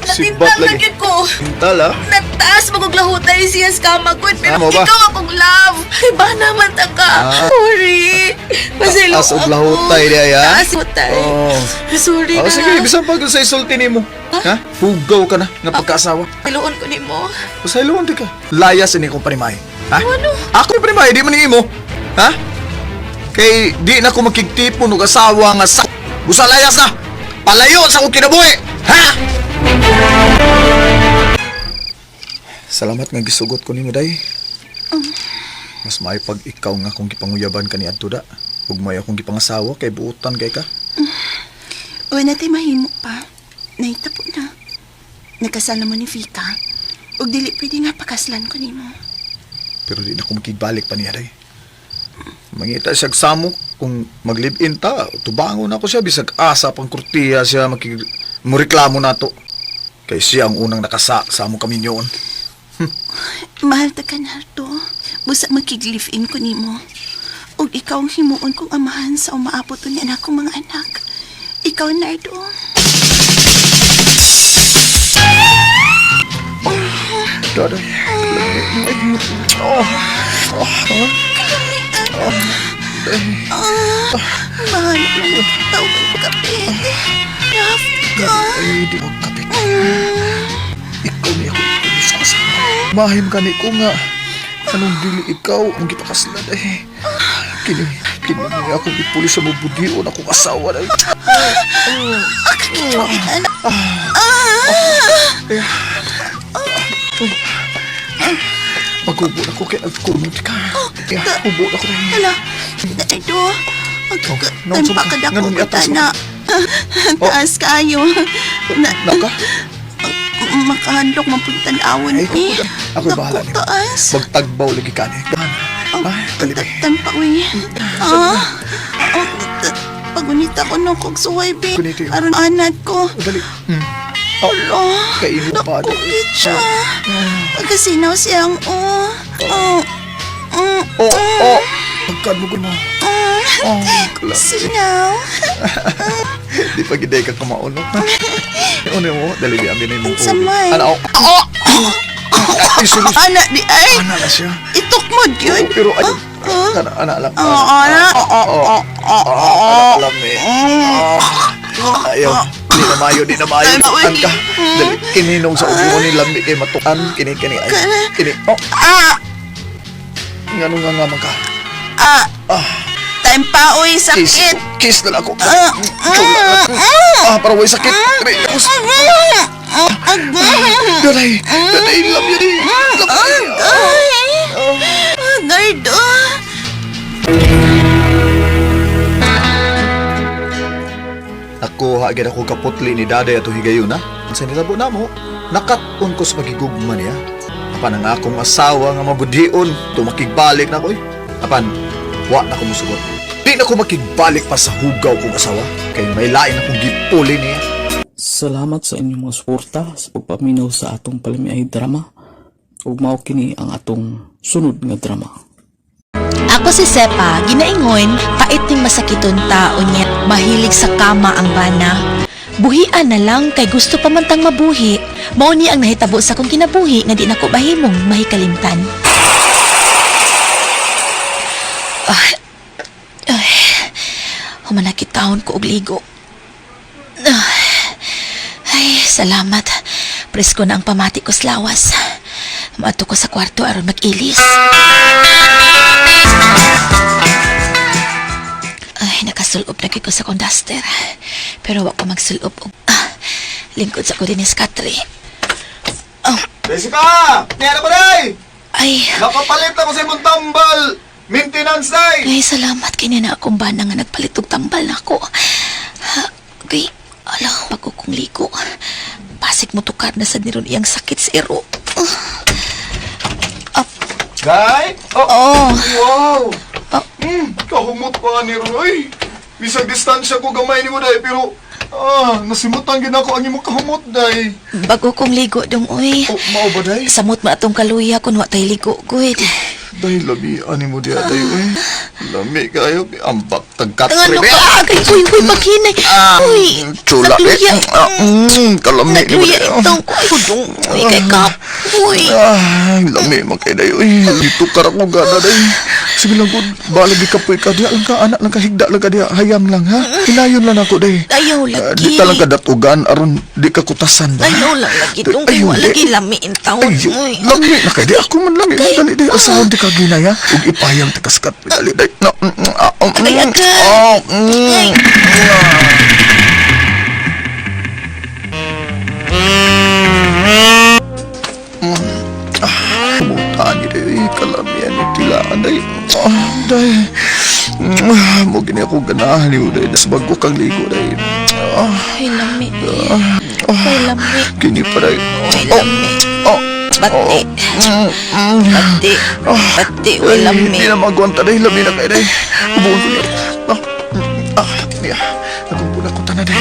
Sibat Natintang lagi. lagi ko. Tala. Nagtaas maguglahutan siya sa kama ko. Pero Amo ba? ikaw akong love. Ay, ba naman ta ka? Sorry. Masilo Taas og lahutay diya, ya? Taas lahutay. Oh. Sorry Oh, na. sige, bisan pag sa isulti nimo. Ha? Hugaw ka na nga pagkaasawa. Piluon ko ni mo. Pasayloon di ka. Layas ini kong panimay. Ha? Ano? Ako yung panimay, di man imo. Ha? Kay di na ko makigtipon og asawa nga sa... Busa layas na! Palayo sa akong kinabuhi! Ha? Salamat nga gisugot ko nimo day. Mas may pag ikaw nga kung gipanguyaban ka ni adto da. Ug may akong gipangasawa kay buutan kay ka. O natin mahimo pa. Naitapo na. Nagkasal naman ni Vika. Ug dili pwede nga pakaslan ko nimo. Pero di na ko makigbalik pa niya day. Mangita siya samok kung mag-live-in ta. Tubangon ako siya bisag asa pang kurtiya siya mureklamo nato. Kay siya ang unang nakasa sa among kami yun. Mahal ta ka, Nardo. Busa makig-live-in ko nimo. Ug ikaw ang himuon kong amahan sa umaabot ni anak kong mga anak. Ikaw, Nardo. Daday. Mahal mo. Tawag ko kapit. Love ka. Ay, di magkapit. Ikaw niya ako ipulis ko sa mahim ka ni ko nga. Anong dili ikaw ang gipakaslan eh. Kini niya ako ipulis sa mabudion akong asawa na. Maghubo na ko kay agkunod ka. Hubo na ko rin. Hala. Nardo. Nagpakadako ko na. Taas kayo. Naka? Makahandok mapuntan awon Ay, eh. ako'y bahala niyo. Taas. Magtagbaw lagi ka ni. Talibay. Tanpawi. Pagunita ko nung kong suway, be. Gunita yun. Aron anad ko. Dali. Alo. Kainin pa. Nakukit siya. Pagkasinaw siyang Pagkadmugod mo. Kulang. Sinaw. Di pa giday ka kumaon, no? Ano mo? Dali di amin na yung Sa may. Ano? Isulus. Anak di ay. Ana na siya. Itukmod yun. Pero ayun. Ana alam. Ana. Alam eh. Ayaw. Di na mayo. An ka. Dali. Kininong sa ulo ni lambi kay matukan. Kini. Nga nung nga man ka. Time pa, uy, sakit. Kiss na lang ako. Para way sakit. Daday, love you din. Nardo. Nakuha agad ako kaputli ni Daday at higayon na. Sa nilabo na mo, nakatun ko sa magigugma niya. Apan ang akong asawa nga mabudion, tumakigbalik na ko eh. Apan, wa na ko musugot. Di na ko makigbalik pa sa hugaw kong asawa. Kaya may lain akong gipuli niya. Salamat sa inyong mga suporta sa pagpaminaw sa atong Palamiay drama. Ug mao kini ang atong sunod nga drama. Ako si Sepa, ginaingon, pait ning masakiton taon niya, mahilig sa kama ang bana. Buhian na lang kay gusto pa man tang mabuhi. Mao ni ang nahitabo sa kong kinabuhi nga di nako bahimong mahikalimtan. Humanakit taon ko og ligo. Ay, salamat. Presko na ang pamati ko sa lawas. Maato ko sa kwarto aron mag-ilis. Ay, nakasulob na ko sa kondaster. Pero wako magsulob og lingkod sa ko din is Katri. Jessica! Kaya na ba, day? Ay, Nakapalit ako sa imong tambal! Maintenance, day! ay salamat kay na akong bana nga nagpalit og tambal nako. Okay, ala, pag kong liko. Pasig mo tukar na sa niron iyang sakit sa iro. Day? Oh, Wow! Kahumot pa ni Roy. Bisag distansya ko gamay ni mo, day, pero nasimutan gid ako ang imong kahumot, day. bago kong ligo dong uy. Oh, mao ba, day? Samot ma atong kaluya kun wa tay ligo gud. Day, labian ni mo diya, day, uy. Lami kayo, ambak Ano tagkatre, ka agay uy paghinay. Uy, Chula, sa luya. kalami ni mo, Luya day. itong kudong. Uy, kay kap. Uy. Lami man kay day, uy. Dito ka ako gana, day. Sige lang, good. Balag di kapoy ka, diya lang ka, anak lang ka, higda lang ka, diya. Hayam lang, ha? Hinayon lang ako, day. Ayaw lagi. Di ka lang kadatugan, aron di ka kutasan ba? Ayaw lang lagi dong kay Ayaw, wa di. lagi lamiin taon. Uy. Lami na kay di ako man lami. Dali, day. Asahon di ka ginaya. Ug ipayang takaskat. Dali, day. Agay. Butaan ni day. Kalamian ni tilaan, day. Day. Mo gini ako ganahan ni mo, day. Nasbag ko kang ligo, day. Ay, lami. Ay, lami. Kini pa, day. Ay, lami. Bati. Bati. Bati. Ay, lami. Hindi na magwanta, day. Lami na kayo, day. Ubuhan ko niya. Niya. Nagumpulan ko tanan, day.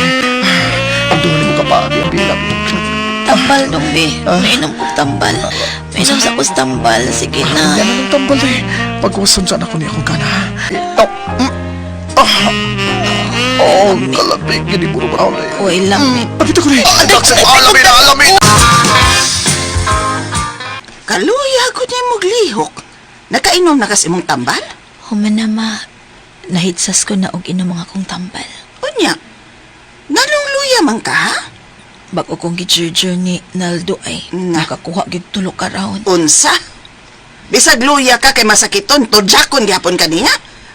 Ang doon ni mo kapagi ang bilang. Tambal dong, be. Mainom ko tambal. Mainom sa kus tambal. Sige na. Yan ang tambal, day. Pagwasan saan ako niya akong gana. Kalabig. Gini puro ba ako, day. Uy, lami. Pakita ko, day. Alamin na, alamin! Kaluya ko niya maglihok. Nakainom na kasi mong tambal? Humanama. Nahitsas ko na og inom mga kong tambal. Unya, nalong luya man ka, ha? Bago kong gijurjur ni Naldo ay Na. nakakuha gid tulo ka round. Unsa? Bisag luya ka kay masakiton, todjakon gyapon kaniya.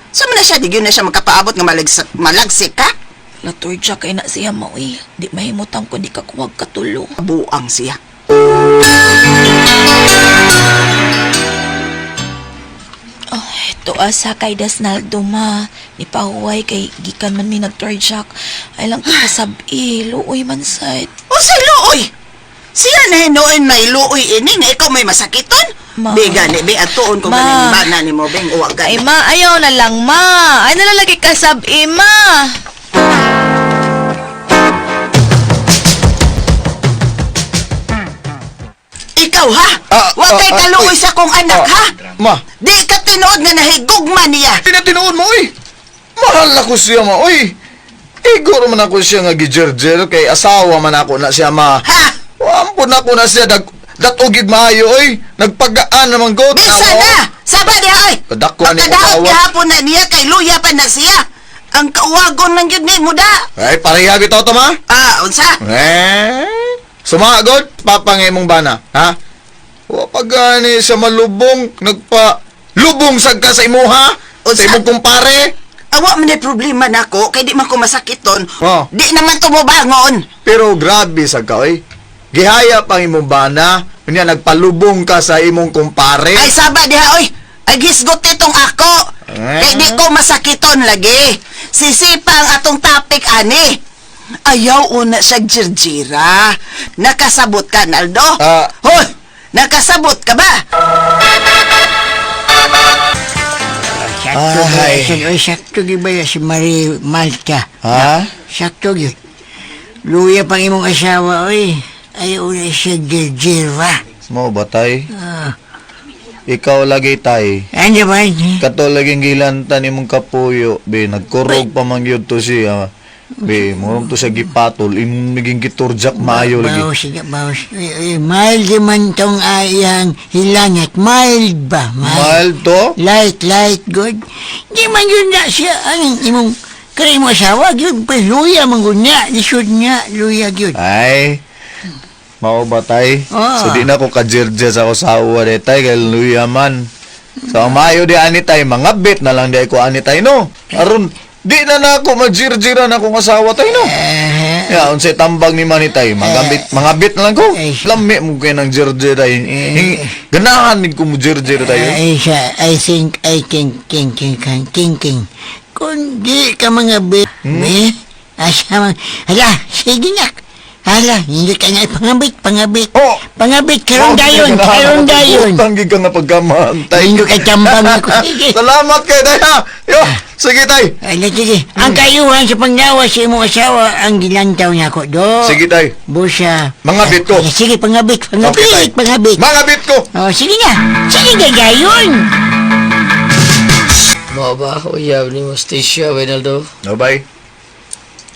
Sa man na siya, di gyud na siya magkapaabot nga malagsik ka? Naturja kay na siya mauy. Di mahimutang ko di ka kuwag katulo. Buang siya. Oh, ito asa kay Naldo ma. Ni pahuway kay gikan man mi nagturjak. Ay lang kasabi, luoy man sad. O si luoy! Siya na hinuin may luoy ini nga ikaw may masakiton? Ma. Biga ni, bi atuon ko Ma. ganin bana ni mo, beng uwag Ay gani. ma, ayaw na lang ma. Ay nalalagi kasabi ma. Ikaw ha? Huwag kay kaluoy sa kong anak ha? Ma, Di ka tinuod nga nahigugma niya. tinatinuod mo, uy! Mahal ako siya, ma, uy! Igor man ako siya nga gijerjer kay asawa man ako na siya, ma. Ha? Wampun ako na siya, datugig maayo, uy! Nagpagaan naman ko, Bisa na! Saba diha ay! Kadako ni Pagkadaot kawawa. gihapon na niya kay luya pa na siya. Ang kauwagon ng yun ni mo da. Ay, pareha bitaw to, ma? Unsa? Sumagod, papangay mong bana, ha? Wapag gani siya malubong, lubong sag ka sa imuha, sa imong kumpare. Awa man problema nako kay di man ko masakiton. Oh. Di naman tumubangon. Pero grabe sag ka, oy. Gihaya pang imong bana, kunya nagpalubong ka sa imong kumpare. Ay saba diha oy. Ay gisgot itong ako. Kay di ko masakiton lagi. Sisipa ang atong topic ani. Ayaw una siya jirjira. Nakasabot ka, Naldo? Hoy! Nakasabot ka ba? Sakto gyud ba si Marie Malta? Ha? Sakto gyud. Luya pang imong asawa oy. Ayaw na siya jirjira. Mo batay? Ikaw lagi tay. Ano ba? Kato laging gilantan imong kapuyo, be nagkurog pa man gyud to siya. Be, mo to sa gipatol, imong naging giturjak maayo lagi. Bawas. Mild man tong ayang hilangat. Mild ba? Mild to? Light, good. Di man yun na siya. Ang imong kaya mo asawa, yun. Luya man yun na. Lisod nga, luya yun. Ay, mao batay. Ah. So di na ko kajerja sa usawa de tay kay luya man. So ang maayo di ani tay, mga bit na lang di ko ani tay no. Aron di na ako majirjiran akong asawa tay no. Ya, unsay tambag ni Manitay, mangabit na lang ko. Lami mo kayo ng jerjer tayo. Ganahan din ko mo jerjer tayo. I think, king. Kung di ka mga be, asa hala, sige nga. Hala, hindi ka nga pangabit. Oh! Pangabit, karong dayon. Tanggi ka na pagkamantay. Hindi ka tambang ako. Sige. Salamat kayo, Tay, ha? Yo, sige, Tay. Hala, sige. Ang kayuhan sa pangyawa sa imong asawa, ang gilantaw niya ko do. Sige, Tay. Busa. Mangabit ko. Sige, pangabit. Okay, Tay. Mangabit ko. Oh, sige nga. Sige, gagayon. Mo ba? Uyaw ni mo Stacia, Wenaldo. Obay.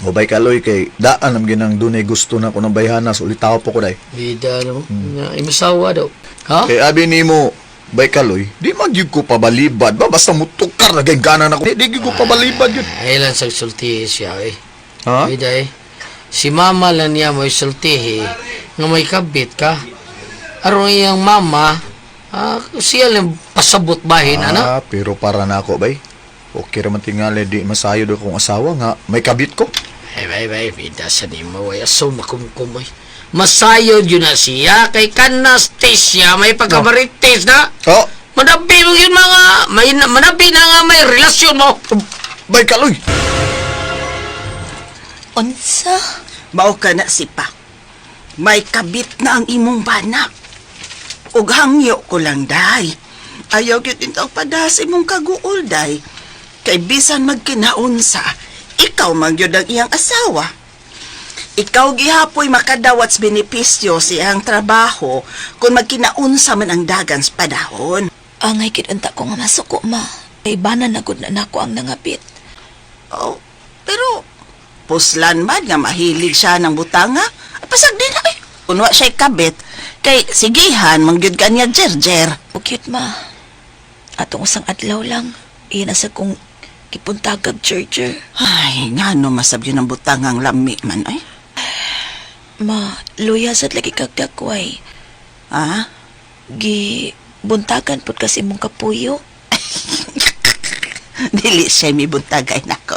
Obay kaloy kay daan ang ginang dunay gusto na ko ng bayhanas ulit tao po ko day. Bida no. Nga imasawa daw. Ha? Kay abi nimo bay kaloy, di magyud ko pabalibad ba basta mutukar na gana na ko. Di gyud ko pabalibad yun. Ay lang sa sulti siya eh. Ha? Bida eh. Si mama lang niya mo sulti nga may kabit ka. Aron iyang mama, siya lang pasabot bahin ana. Pero para na ako bay. Okay raman tingali di masayo do kong asawa nga may kabit ko. Ay, bida sa ni mo. Ay, aso makumkumay. Masayod yun na siya. Kay kanas siya. May pagkabaritis na. Oh, Manabi mo yun manabi na nga may relasyon mo. bay kaloy. Unsa? Mao ka na sipa. May kabit na ang imong bana. Ug hangyo ko lang, day. Ayaw gyud intaw padas imong kaguol, day. Kay bisan magkinaunsa, ikaw man gyud ang iyang asawa. Ikaw gihapoy makadawat sa benepisyo sa iyang trabaho kung magkinaunsa man ang dagan sa padahon. Angay kinunta ko nga masuko, ma. Kay bana na gud na nako ang nangapit. Oh, pero puslan man nga mahilig siya ng butanga. Pasag din ay. Kunwa siya'y kabit, kay sigihan mangyud kanya jerjer. Bukit, ma. Atong usang adlaw lang, iyan asa kong kipuntagag charger. Ay, nga no masab yun ang butangang lami man ay. Ma, luya sad lagi kag dakway. Ah? Buntagan pud kasi mong kapuyo. Dili siya may buntagay na ko.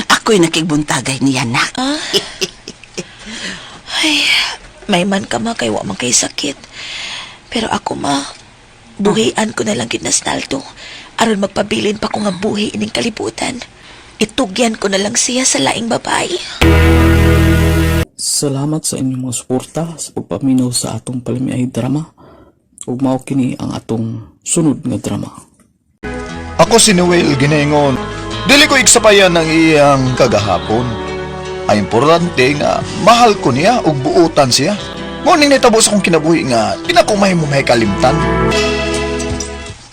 Ako'y nakibuntagay niya na. Ah? Ay, may man ka, ma, kay wa man kay sakit. Pero ako, ma, buhian ko na lang ginasnaldo. Aron magpabilin pa ko nga buhi ining kalibutan. Itugyan ko na lang siya sa laing babae. Salamat sa inyong mga suporta sa pagpaminaw sa atong palamiay drama. Ug mao kini ang atong sunod nga drama. Ako si Noel ginaingon. Dili ko iksapayan ng iyang kagahapon. Ay importante nga mahal ko niya ug buutan siya. Morning nitabo sa kong kinabuhi nga pinakumay mo may kalimtan.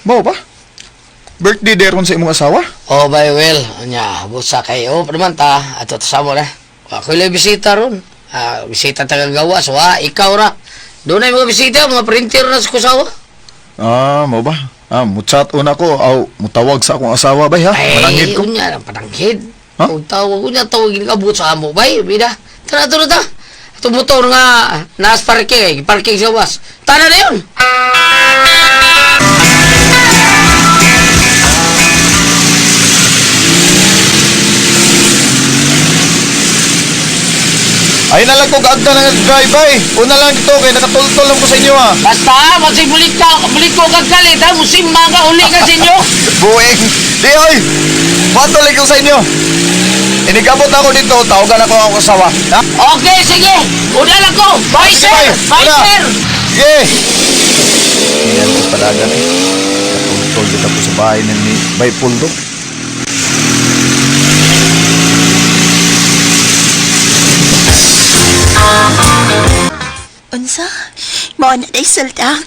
Mao ba? Birthday deron sa imong asawa? Oh, by well. Anya, busa kayo. Naman ta. Ato tasamo na. Ako'y lang bisita ron. Bisita tagang gawas. Ikaw ra. Doon na yung mga bisita. Mga printer na sa kusawa. Mao ba? Muchat una ko. Mutawag sa akong asawa bay ha? Mananghid ko. Ay, unya lang pananghid. Ha? Kung tawag ko niya, tawagin ka buot sa amo. Bay, bida. Tara. Ito motor nga. Naas parking. Parking sa was. Tara na yun. Ay na lang ko gaagda ng drive-by. Una lang ito kay nakatultol lang ko sa inyo ha. Basta, magsibulit ko kagalit ha. Musimba ka, uli ka sa inyo. Bueng! Di oy! Patuloy ko sa inyo. Inigabot ako dito. Tawagan ako ang asawa. Ha? Okay, sige. Una lang ko. Bye, sir. Bye, Una. sir. Sige! Yan ko talaga eh. Nakatultol dito po sa bahay ni Bay Puldo. Unsa? Mao na day salta.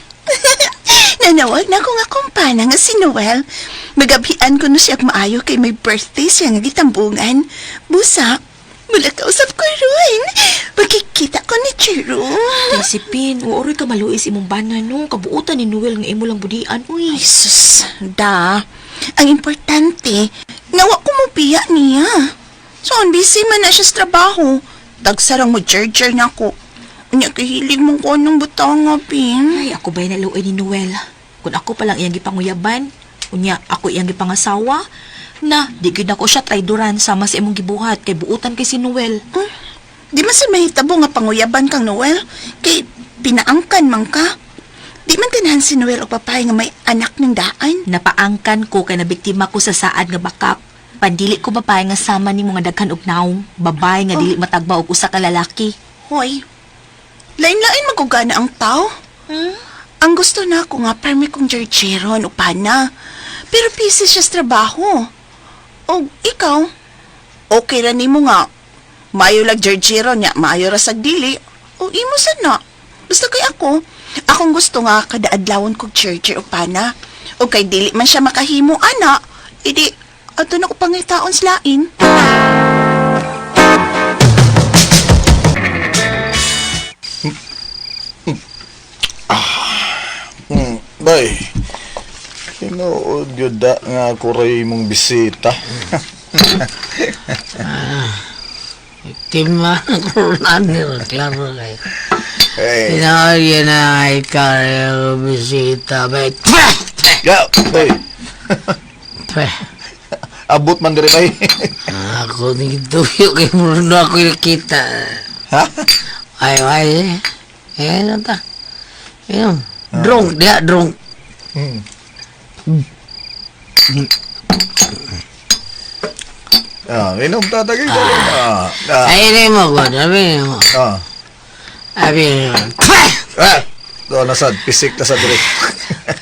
Nanawag na ko nga kumpana nga si Noel. Magabian ko na siya maayo kay may birthday siya nga gitambungan. Busa, mula kausap ko ron. Pagkikita ko ni Chiro. Kay si Pin, uoroy ka maluis imong bana no. Kabuutan ni Noel nga imo lang budian, uy. Ay, sus, da. Ang importante, nawa ko mo piya niya. So, busy man na siya sa trabaho. Dagsarang mo jerjer na ko. Unya, kahilig mong ko ng butanga, Pin. Ay, ako ba'y naluoy ni Noel? Kung ako palang iyang gipanguyaban, unya ako iyang gipangasawa, Na, di gid ako siya traidoran sama sa imong gibuhat kay buutan kay si Noel. Di man sa mahitabo nga panguyaban kang Noel, kay pinaangkan man ka. Di man tinahan si Noel o papay nga may anak ng daan. Napaangkan ko kay nabiktima ko sa saad nga bakak. Pandili ko babae nga sama ni mga daghan og naong, babae nga dili matagba og usa ka lalaki. Hoy, lain-lain magugana ang tao. Ang gusto na ako nga permi kong Georgieron o pana. Pero busy siya sa trabaho. O ikaw, okay ra nimo nga. Maayo lag Georgieron niya, maayo ra sa dili. O imo sana. Basta kay akong gusto nga kadaadlawon kog Georgier o pana. O kay dili man siya makahimo ana, idi ato na ko pangitaon slain. Bay, tinuod yun da nga ako rin mong bisita. Tima, ano, klaro kayo. Hey, Tinawa yan na ikaw bisita. Bay, ya, bay, abot man diri bay. Ako nagituyo kay Bruno ako nakita. Ha? Ay, ano ta? Ayun, drunk, dia drunk. Inom tatagay ka rin. Ay, ini mo ko, sabi mo. Sabi mo, Doon nasad, pisik na sa diri.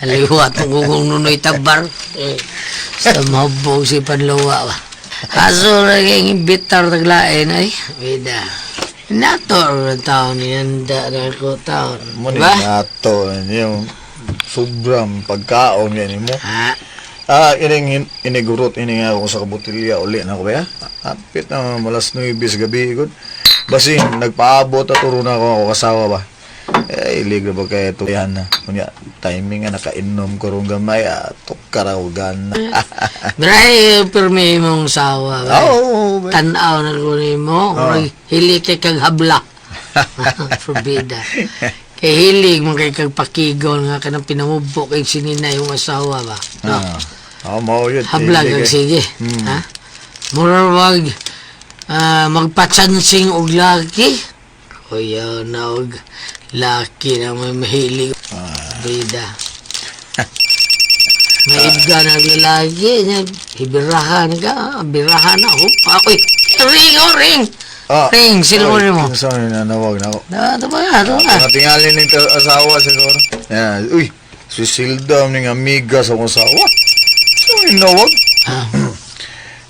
kaliwa itong gugong nunoy tabar. Sa mabog si Panluwa ba. Kaso naging bitar taglain ay, bida. Nator ang taon niyanda na ko taon. Muni Diba? nato, yung sobrang pagkaon yan mo. Ha? Inigurot, nga ako sa kabutilya uli na ko ba ya? Hapit na malas 9 gabi igod. Basin, nagpaabot at turo na ako kasawa ba? Ilig na ba kaya ito yan na? Kunya, timing nga nakainom ko rong gamay at karawagan. Bray, pirmi mong sawa ba? Oo, Tanaw na ko ni mo. Hili kay kag habla. Forbida. Kay hilig mo kay kag pakigon nga kanang pinamubo kay sinina yung asawa ba? No? Mao yun. Habla kag sige. Ha? Mura wag magpatsansing og laki. Kuya na og laki na may mahilig. Bida. May idga na lalaki niya. Ibirahan ka. Birahan na. Ako'y ring. Ring, silmo mo. Sorry na, nawag na ako. Ito ba yan? Ito ba? Natingalin ng asawa siguro. Yan. Uy, si Silda ng amiga sa akong asawa. So, nawag.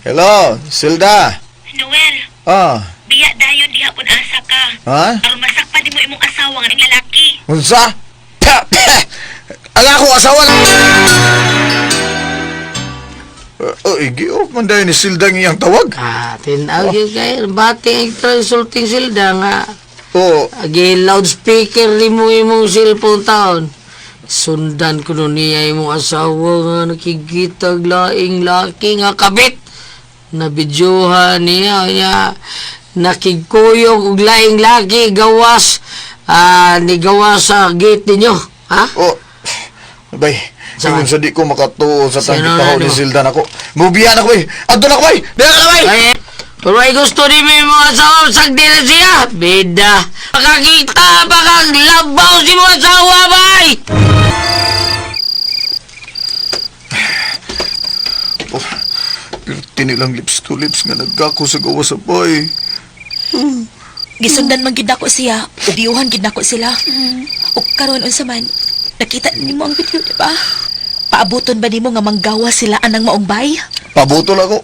Hello, Silda. Noel, biya dayon diha pud asa ka. Ha? Aron masakpan nimo imong asawa nga ning lalaki. Unsa? Ang ako asawa lang. Giop man dahil ni Silda ng iyang tawag. Tinaw yun kayo. Bati ang transulting Silda nga. Oo. Agi loudspeaker ni mo imong cellphone taon. Sundan ko nun niya imong asawa nga nakikitag laing laki nga kabit. Nabidyohan niya nakikuyog og laing laki gawas ni gawas sa gate ninyo. Ha? Bay, ingon sa di ko makatuo sa Sino tangkitaho na, ni no? Silda na ko. Mubiyan ako eh. Adto na ko bay. Dala na bay. Ay, pero ay gusto ni may mga asawa sagdi na siya. Bida. Makakita ba kang labaw si mga asawa, bay? Pero tinilang lips to lips nga nagkako sa gawa sa bay. Gisundan man gid ako siya, udiyuhan gid nako sila. Ug karon unsa man, nakita nimo ang video, di ba? Paabuton ba nimo nga manggawa sila anang maong bay? Pabutol ako.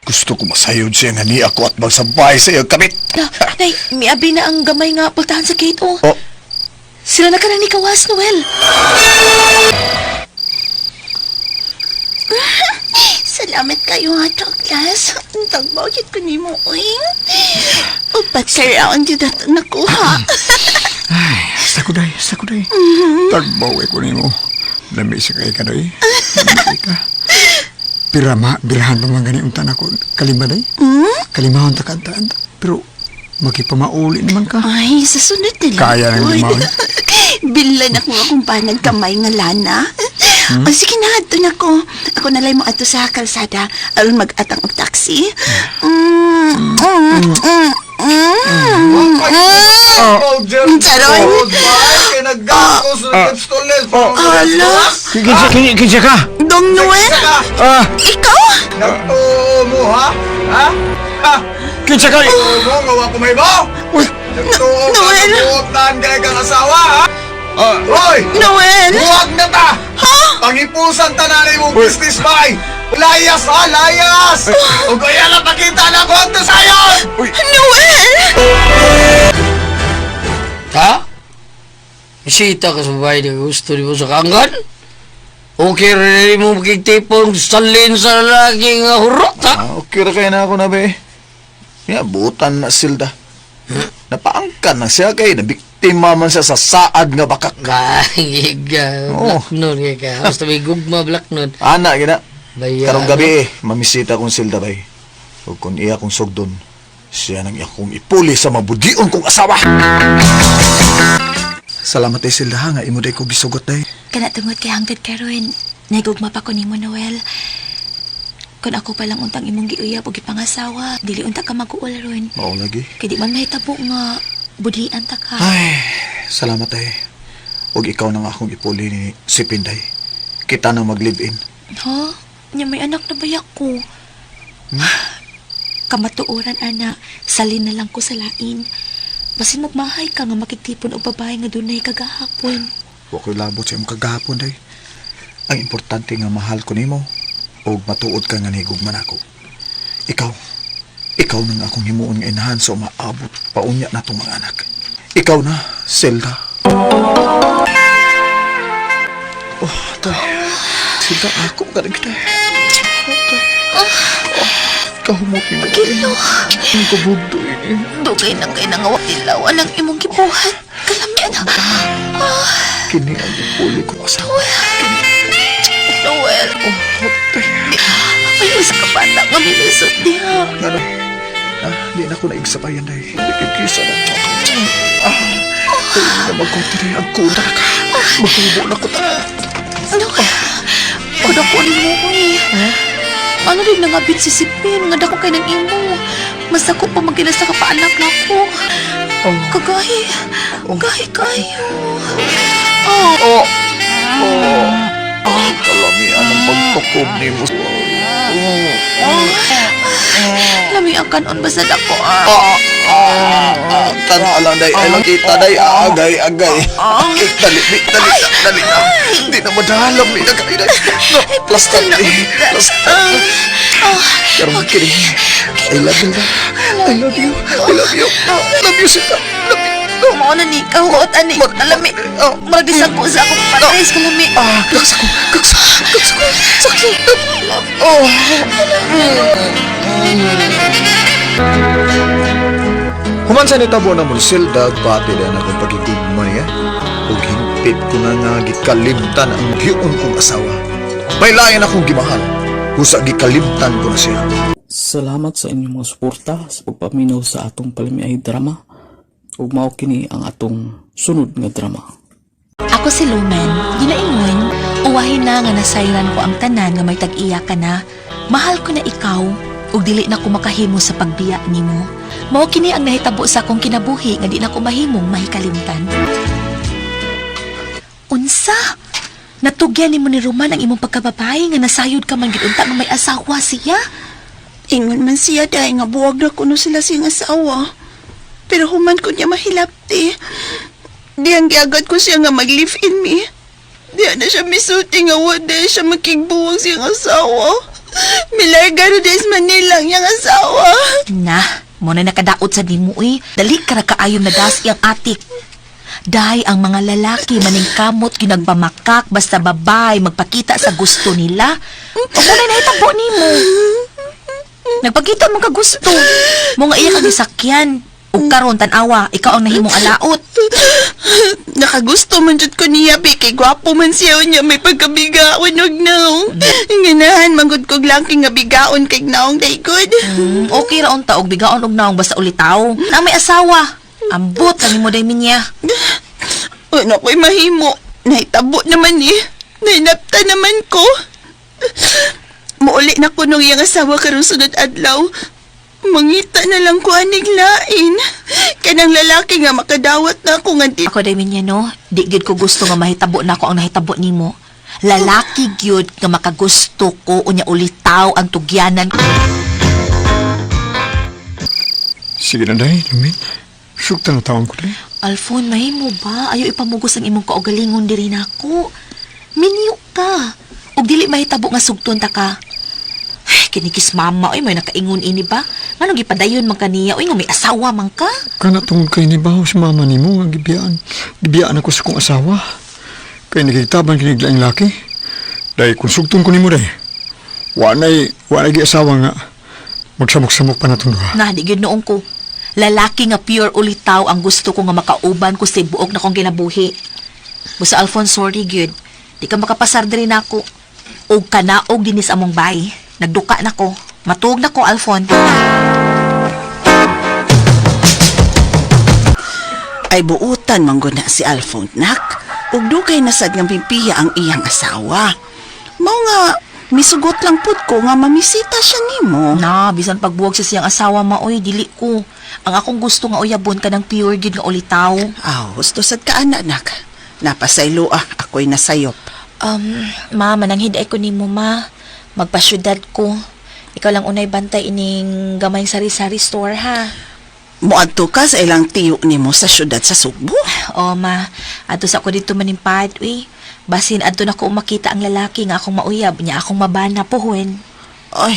Gusto ko masayod siya nga ni ako at magsampay sa iyong kabit. Nay, miabi na ang gamay nga pultahan sa gate, oh. Oh. Sila na ka ni kawas, Noel. Salamat kayo nga, Douglas. Ang tagbawit ko ni mo, oing. Upat ka round yun at nakuha. Ay, sa kuday. Tagbaw ko ni mo. Lami sa kay ka doy. Lami ka. Birahan pa man gani unta nako kalima day. Kalimahon ta kantaan. Pero magipamauli naman ka. Ay, sa sunod din. Kaya nang limaon. Bilan ako akong panagkamay nga lana. O sige na, ato na ko. Ako nalay mo ato sa kalsada. Aron mag-atang og taxi. Charon? Hala? Kinsa ka? Dong Noel? Ikaw? Nagtuo mo, ha? Ha? Kinsa ka? Nagtuo mo, gawa ko may mo? Nagtuo ka, Noel? nagtuotan ka kang asawa, ha? Hoy! Noel? Huwag na ta! Pangipusan ta na mong business, bay! Layas, ha? Layas! O kaya lang pakita na ko ang sayon! Noel? Ha? Isita ka sa bahay na gusto ni mo sa kanggan? Okay rin mo magkitipong salin sa lalaki nga hurot, ha? Okay ra kayo na ako na, be. Ya, butan na silda. Napaangkan na siya kay nabiktima man siya sa saad nga bakak. Giga, black nun, giga. Basta may gugma, black nun. Ana, gina. Baya, Karong gabi mamisita kong silda, bay. O kung iya kong sugdon, siya nang iya kong ipuli sa mabudion kong asawa. Salamat ay silda, ha, nga imo day ko bisugot day. Kana tungod kay hangtod karon, nagugma pa ko nimo Noel. Kung ako palang untang imong giuyab o gipangasawa, dili unta ka mag-uol ron. Mao lagi. Kay di man mahitabo nga budhian ta ka. Ay, salamat ay. Og ikaw nang akong ipuli ni si Pinday. Kita nang mag-live-in. Ha? Nya may anak na bayak ko. Kamatuoran ana, salin na lang ko sa lain. Basin magmahay ka nga makitipon o babae nga dunay kagahapon. Wa ko'y labot sa imong kagahapon day. Ang importante nga mahal ko nimo og matuod ka nga nihigugman ako. Ikaw nang akong himuon nga inahan so maabot paunya natong mga anak. Ikaw na, Zelda. Oh, tay. Zelda, ako galing tay. Kahumot ni mo. Pagilo. Ang kabugdo ini. Dugay na kay nangawa ilawan ang imong gibuhat. Kalami na. Kini ang ipuli ko asawa. Noel. Oh, tay. Ayaw sa kabata nga milusot niya. Ano? Di na ako naigsabayan day. Nagkikisa na. Ay, na magkunta day. Ang kuna na ka. Maghubo na ko ta. Noel. Kudakunin mo ko Ano rin nangabit si Sipin. Nga dako kay ng imo. Mas ako pa magkinasa ka paanak na ko. Kagahi. Gahi kayo. Kalamian ang pagtukob ni mo. Lamiang kanon basta dako. Tara lang day. Ay lang kita day. Agay. Dali na. Hindi na madalam. Hindi na kaya day. Plastic day. Pero makinig. I love you. I love you. Love you, Sita. Mao na ni kahot ani. Kalami. Maragisag ko sa akong patres kalami. Kaksa ko. Sakit. Human sa nitabo na mo ni Zelda, bati na akong pagigugma niya. Huwag hintip ko na nga gikalimtan ang hiyon kong asawa. May layan akong gimahal. Husa gikalimtan ko na siya. Salamat sa inyong mga suporta sa pagpaminaw sa atong palimiay drama. Ug mao kini ang atong sunod nga drama. Ako si Lumen. Ginaingon, uwahin na nga nasayran ko ang tanan nga may tag-iya ka na. Mahal ko na ikaw ug dili na ko makahimo sa pagbiya nimo. Mao kini ang nahitabo sa akong kinabuhi nga di na ko mahimong mahikalimtan. Unsa? Natugyan nimo ni Roman ang imong pagkababae nga nasayod ka man gid unta nga may asawa siya? Ingon man siya dahil nga buwag na kuno sila siyang asawa. Pero human ko niya mahilapti. Diyang giagad ko siya nga mag-live-in me. Diyan na siya misuti nga wala siya makigbuwag siyang asawa. Milarga na des Manila niyang asawa. Na, mo na nakadaot sa nimo dali ka ra kaayom na das iyang atik. Dahay ang mga lalaki maning kamot ginagpamakak basta babay magpakita sa gusto nila. O mo na nahitabo nimo. Nagpakita mo ka gusto. Mo nga iya kang gisakyan. Ug karon tan-awa, ikaw ang nahimong alaot. Nakagusto man jud ko niya, kay gwapo man siya niya may pagkabigaon og naong. Nganahan manggod kog lang nga bigaon kay naong day good. Okay ra unta og bigaon og naong basta ulitaw. Na may asawa. Ambot kami mo day minya. Ano ko'y mahimo? Nahitabo naman Nainapta naman ko. Muuli na ko nung iyang asawa karong sunod adlaw. Mangita na lang ko aning lain. Kanang lalaki nga makadawat na ako nga di. Ako day minya no, di gid ko gusto nga mahitabo na ako ang nahitabo nimo. Lalaki gyud nga makagusto ko unya ulitaw ang tugyanan ko. Sige na, day, Lumin. Sukta na taon ko, day. Alfon, mahimo ba? Ayaw ipamugos ang imong kaugalingon diri nako. Minyo ka. Ug dili mahitabo nga sugton ta ka. Ay, kinikis mama, oy may nakaingon ini ba? Manong gipadayon man kaniya, oy nga may asawa man ka. Kana tungod kay nibaho si mama ni mo, nga gibiyaan. Gibiyaan ako sa kong asawa. Kaya nakikitaban kiniglaing laki. Day, kung sugton ko ni mo, day. Wanay gi-asawa nga. Magsamok-samok pa na itong duha. Na, di gyud noong ko. Lalaki nga pure ulitaw ang gusto ko nga makauban ko sa buok na kong kinabuhi. Busa Alphonse, sorry gyud. Di ka makapasar diri nako. Og kanaog dinis among bay. Nagduka na ko. Matuog na ko, Alphonse. Ay buutan mangguna si Alphonse, nak. Ug dugay na sad nga pimpiya ang iyang asawa. Mao nga misugot lang pud ko nga mamisita siya nimo. Na, bisan pagbuwag sa siyang asawa maoy, dili ko. Ang akong gusto nga uyabon ka ng pure gyud nga ulitaw. Gusto sad ka anak. Napasaylo ako'y nasayop. Ma, mananghiday ko nimo ma. Magpasyudad ko. Ikaw lang unay bantay ining gamay sari-sari store ha. Muadto ka sa ilang tiyo nimo sa syudad sa Sugbo. O ma, ato sa ako dito manimpad, uy. Basin adto na ko makita ang lalaki nga akong mauyab niya akong mabana puhon. Ay,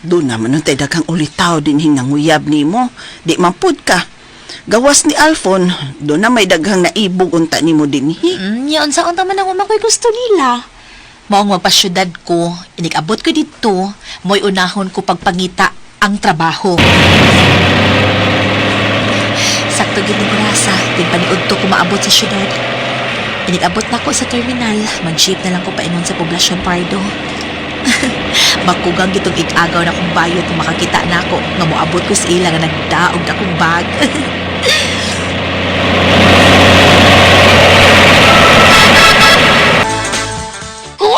doon naman nung tayo daghang ulitaw din hinanguyab nimo. Di mampud ka. Gawas ni Alphon, doon na may daghang naibog unta nimo din. Yan saan taman ang umakoy gusto nila. Maong magpasyudad ko, inikabot ko dito, mo'y unahon ko pagpangita ang trabaho. Sakto gid ni grasa, paniud to ko maabot sa syudad. Inikabot na ko sa terminal, mag-jeep na lang ko painon sa Poblacion Pardo. Makugang gitong ikagaw na kong bayo kung makakita na ako nga moabot ko sa ila nga nagdaog na kong bag.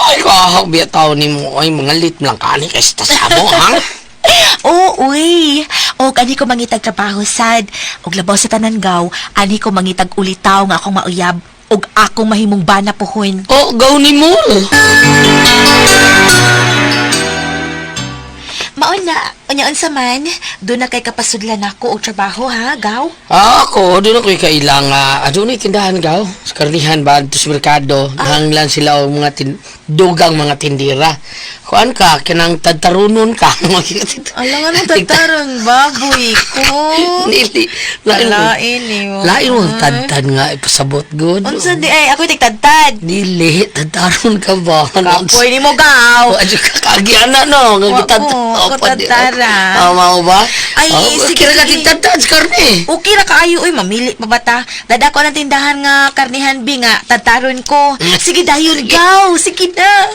Ay, kahag biya tao ni mo. Ay, mga lit lang kani kay sa sabo, hang? Oo, uy. O, ani ko mangitag trabaho, sad. Og labaw sa Tanangaw, ani ko mangitag ulitaw nga akong mauyab. Og akong mahimong bana puhon. Oh, gaw ni mo. Mauna, unyaon sa man, doon na kay kapasudlan ako og trabaho ha, gaw? Ako, doon ako'y kailang, doon ay tindahan gaw. Sa karnihan ba, ito sa merkado, nahanglan sila o mga dugang mga tindira. Kuan ka, kinang tadtarunon ka. Alam nga nung tadtarang baboy ko. Nili, lain mo, tadtad nga, ipasabot good. Unsa di ay, ako'y tigtadtad. Dili, tadtaron ka ba? Kapoy ni mo, gaw. Adyo ka kagiana, no? Ako tadtara. Mau ba? Ay, sige, kira ka tigtadtad sa karne. Okay ra kaayo, uy, mamili pa ba ta? Dada ko ng tindahan nga, karnihan bi nga, tadtaron ko. Sige, dayon, gaw. Sige na.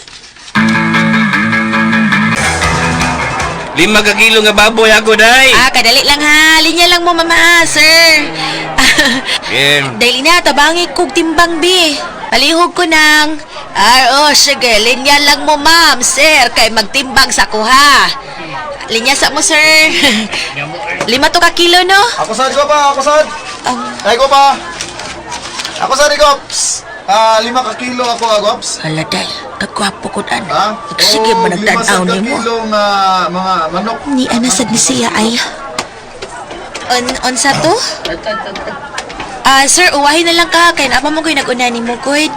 5 kilo nga baboy ako, day. Kadali lang ha. Linya lang mo, mama, sir. Dali na, tabangi kog timbang, bi. Palihog ko nang. Sige, linya lang mo, ma'am, sir. Kay magtimbang sa kuha. Linya sa mo, sir. 5 to ka kilo, no? Ako sad ko pa, ako sad. Ay ko pa. Ako sad Gops. 5 ka kilo ako, Gops. Hala, day. Kagwapo ko dan. Ha? Sige, managtanaw ni mo. 5 kilo mga manok. Ni anasad ni siya ay. On sa to? Sir, uwahin na lang ka. Kaya naapa mo ko'y nag-una ni mo, Koyd.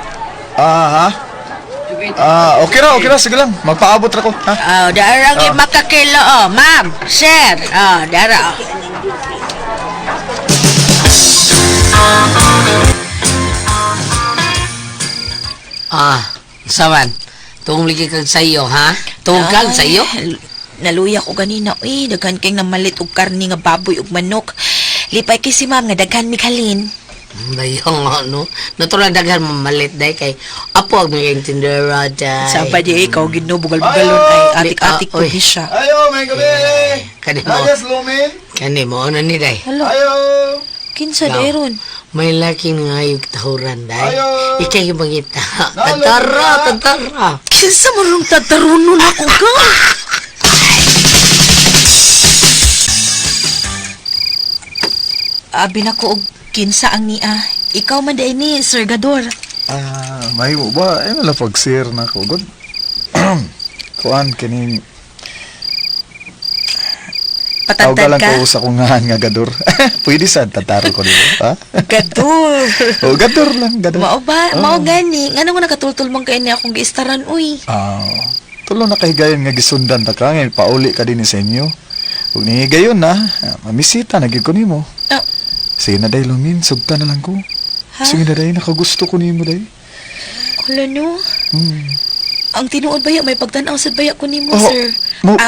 Ha? Okay ra, sige lang. Magpaabot ra ko, ha? Darang makakilo, ma'am, sir. Dara. Saman. Tungong ligi kag sayo, ha? Tungong kag sayo? Naluya ko ganina, daghan kay nga malit og karni nga baboy ug manok. Lipay kay si ma'am nga daghan mi kalin. Dayong ano, natural daghan mamalit day kay apo ang mga tindera day. Sapa di ikaw ginubugal-bugalon ay atik-atik ko di siya. Ayo, may gabi. Kani mo. Ayos, Lumin. Kani mo ano ni day. Ayo. Kinsa Ikaw. dayron? May laki nga yung tahuran, day. Ikay yung mangita. Tantara. Kinsa mo rong tatarunon ako ka? Abi na ko og kinsa ang niya. Ikaw man day ni, Sir Gador. May mo ba? Ay, malapag-sir na ko. Good. Kuan, kaning... Patagtad Tawag lang ka? ko sa kungahan nga gador. Pwede sad, tataro ko dito. Ha? Gador. Gador lang, gador. Mao ba? Mao gani. Nga naman nakatultul man kayo niya akong giistaran, uy. Tulo na kahigayon nga gisundan ta ka ngayon, pauli ka din sa inyo. Huwag nihigayon na, mamisita, nagig ko nimo. Sige na day, Lumin, sugta na lang ko. Ha? Sige na day, nakagusto ko nimo day. Kala no? Ang tinuod baya, may pagtanaw sa baya ko nimo, Oh, sir. mo-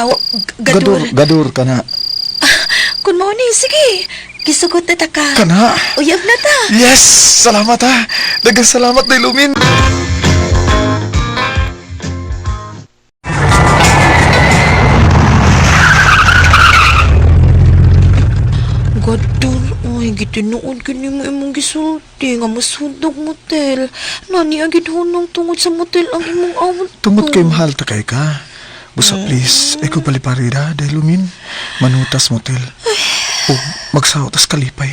Gador. Gador ka na. Kun mao ni, sige. Gisugot na ta ka. Kana. Uyab na ta. Yes! Salamat ha! Dagang salamat day, Lumin! Gador, ay, gitinuod ka ni mo imong gisulti nga masundog motel. Nani ang gidhunong tungod sa motel ang imong awat. Tungod kay mahal ta kay ka. Busa please, ikaw paliparida dahil Lumin. Manutas motel. O magsaw tas kalipay.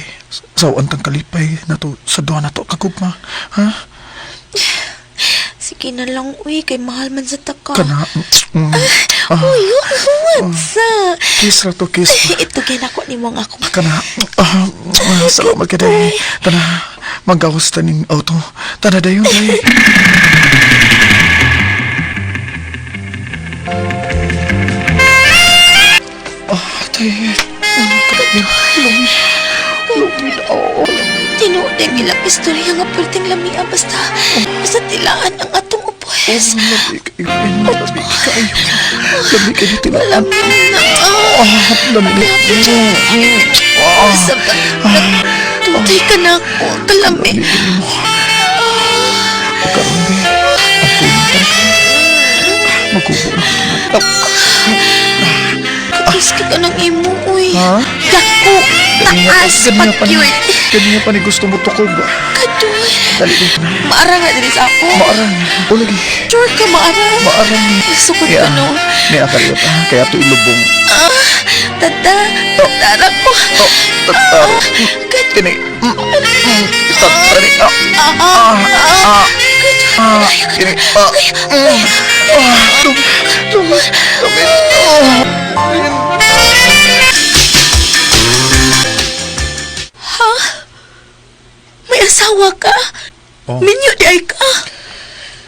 Sawan tang kalipay na to sa duha na to kagugma. Ha? Sige na lang, uy, kay mahal man sa taka. Kana. Uy, what sa? Kiss ra to, kiss. Ito kinako ni mong ako. Kana. Salamat ka day. Tana, magawas ta ning auto. Tana dayon day. Tay. Kadak niyo. Lumin. Tinuod ang ilang istorya nga pwedeng lamia basta tilaan ang atong upos. Labi kayo. Labi kayo tila. Labi na. Labi. Basta ba? Tutay ka na ako. Kalami. Karoon din. Ako yung talaga. Magkubo na. Katis ka ka ng imo, uy. Ha? Dako. Taas. Pakyut. Ganyan pa ni gusto mo tukog ba? Kadoy. Dali din. Maarang nga din sa ako. Maarang. O lagi. Sure ka, maarang. Maarang. Sukot Kaya, ka, no? may akariyot kaya to ilubong. Tata. Tara ko. Kini. Tatari. Kini. Ha? May asawa ka? Oh. Minyo di ay ka?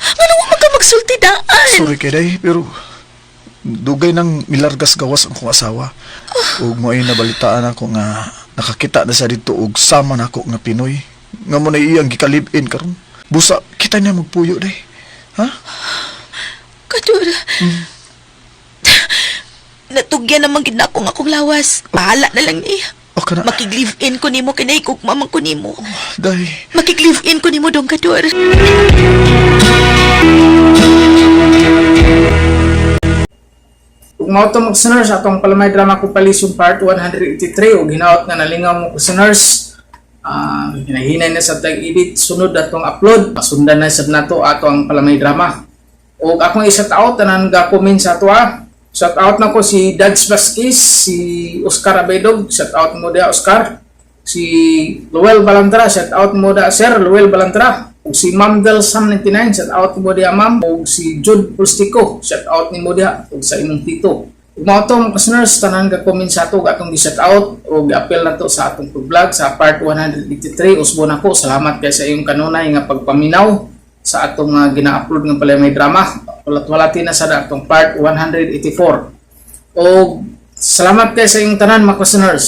Ano mo ka magsulti daan? Sorry kay day, pero dugay nang milargas gawas ang kong asawa. Ug mo ay nabalitaan ako nga nakakita na sa dito og sama na ako nga Pinoy. Nga mo na iyang gikalib-in karon. Busa kita niya magpuyo day. Ha? Kadura. Natugyan naman gid na akong lawas. Bahala na lang niya. O kana. Makig-live-in ko nimo kinay kung mamang ko nimo. Day. Makig-live-in ko nimo dong Kadura. Kung mao to mag-listeners, atong palamay drama compilation part 183 o ginaot nga nalingaw mo listeners. Hinahinay na sa tag-edit, sunod atong upload, masundan na sad nato ato ang palamay drama. O akong i-shout out tanan ga comment sa ato Shout out na ko si Dads Vasquez, si Oscar Abedog, shout out mo dia Oscar. Si Luel Balantra, shout out mo dia Sir Luel Balantra. O si Ma'am Del Sam 99, shout out mo dia Ma'am. O si Jude Pulstico, shout out ni mo dia o sa imong tito. Ug mao to mga listeners, tanan ga comment sa ato atong gi-shout out o gi-appeal na to sa atong vlog sa part 183. Usbo na ko, salamat kay sa iyong kanunay nga pagpaminaw sa atong gina-upload ng palamay drama. Walat-walati na sa atong part 184. O salamat kay sa iyong tanan mga listeners.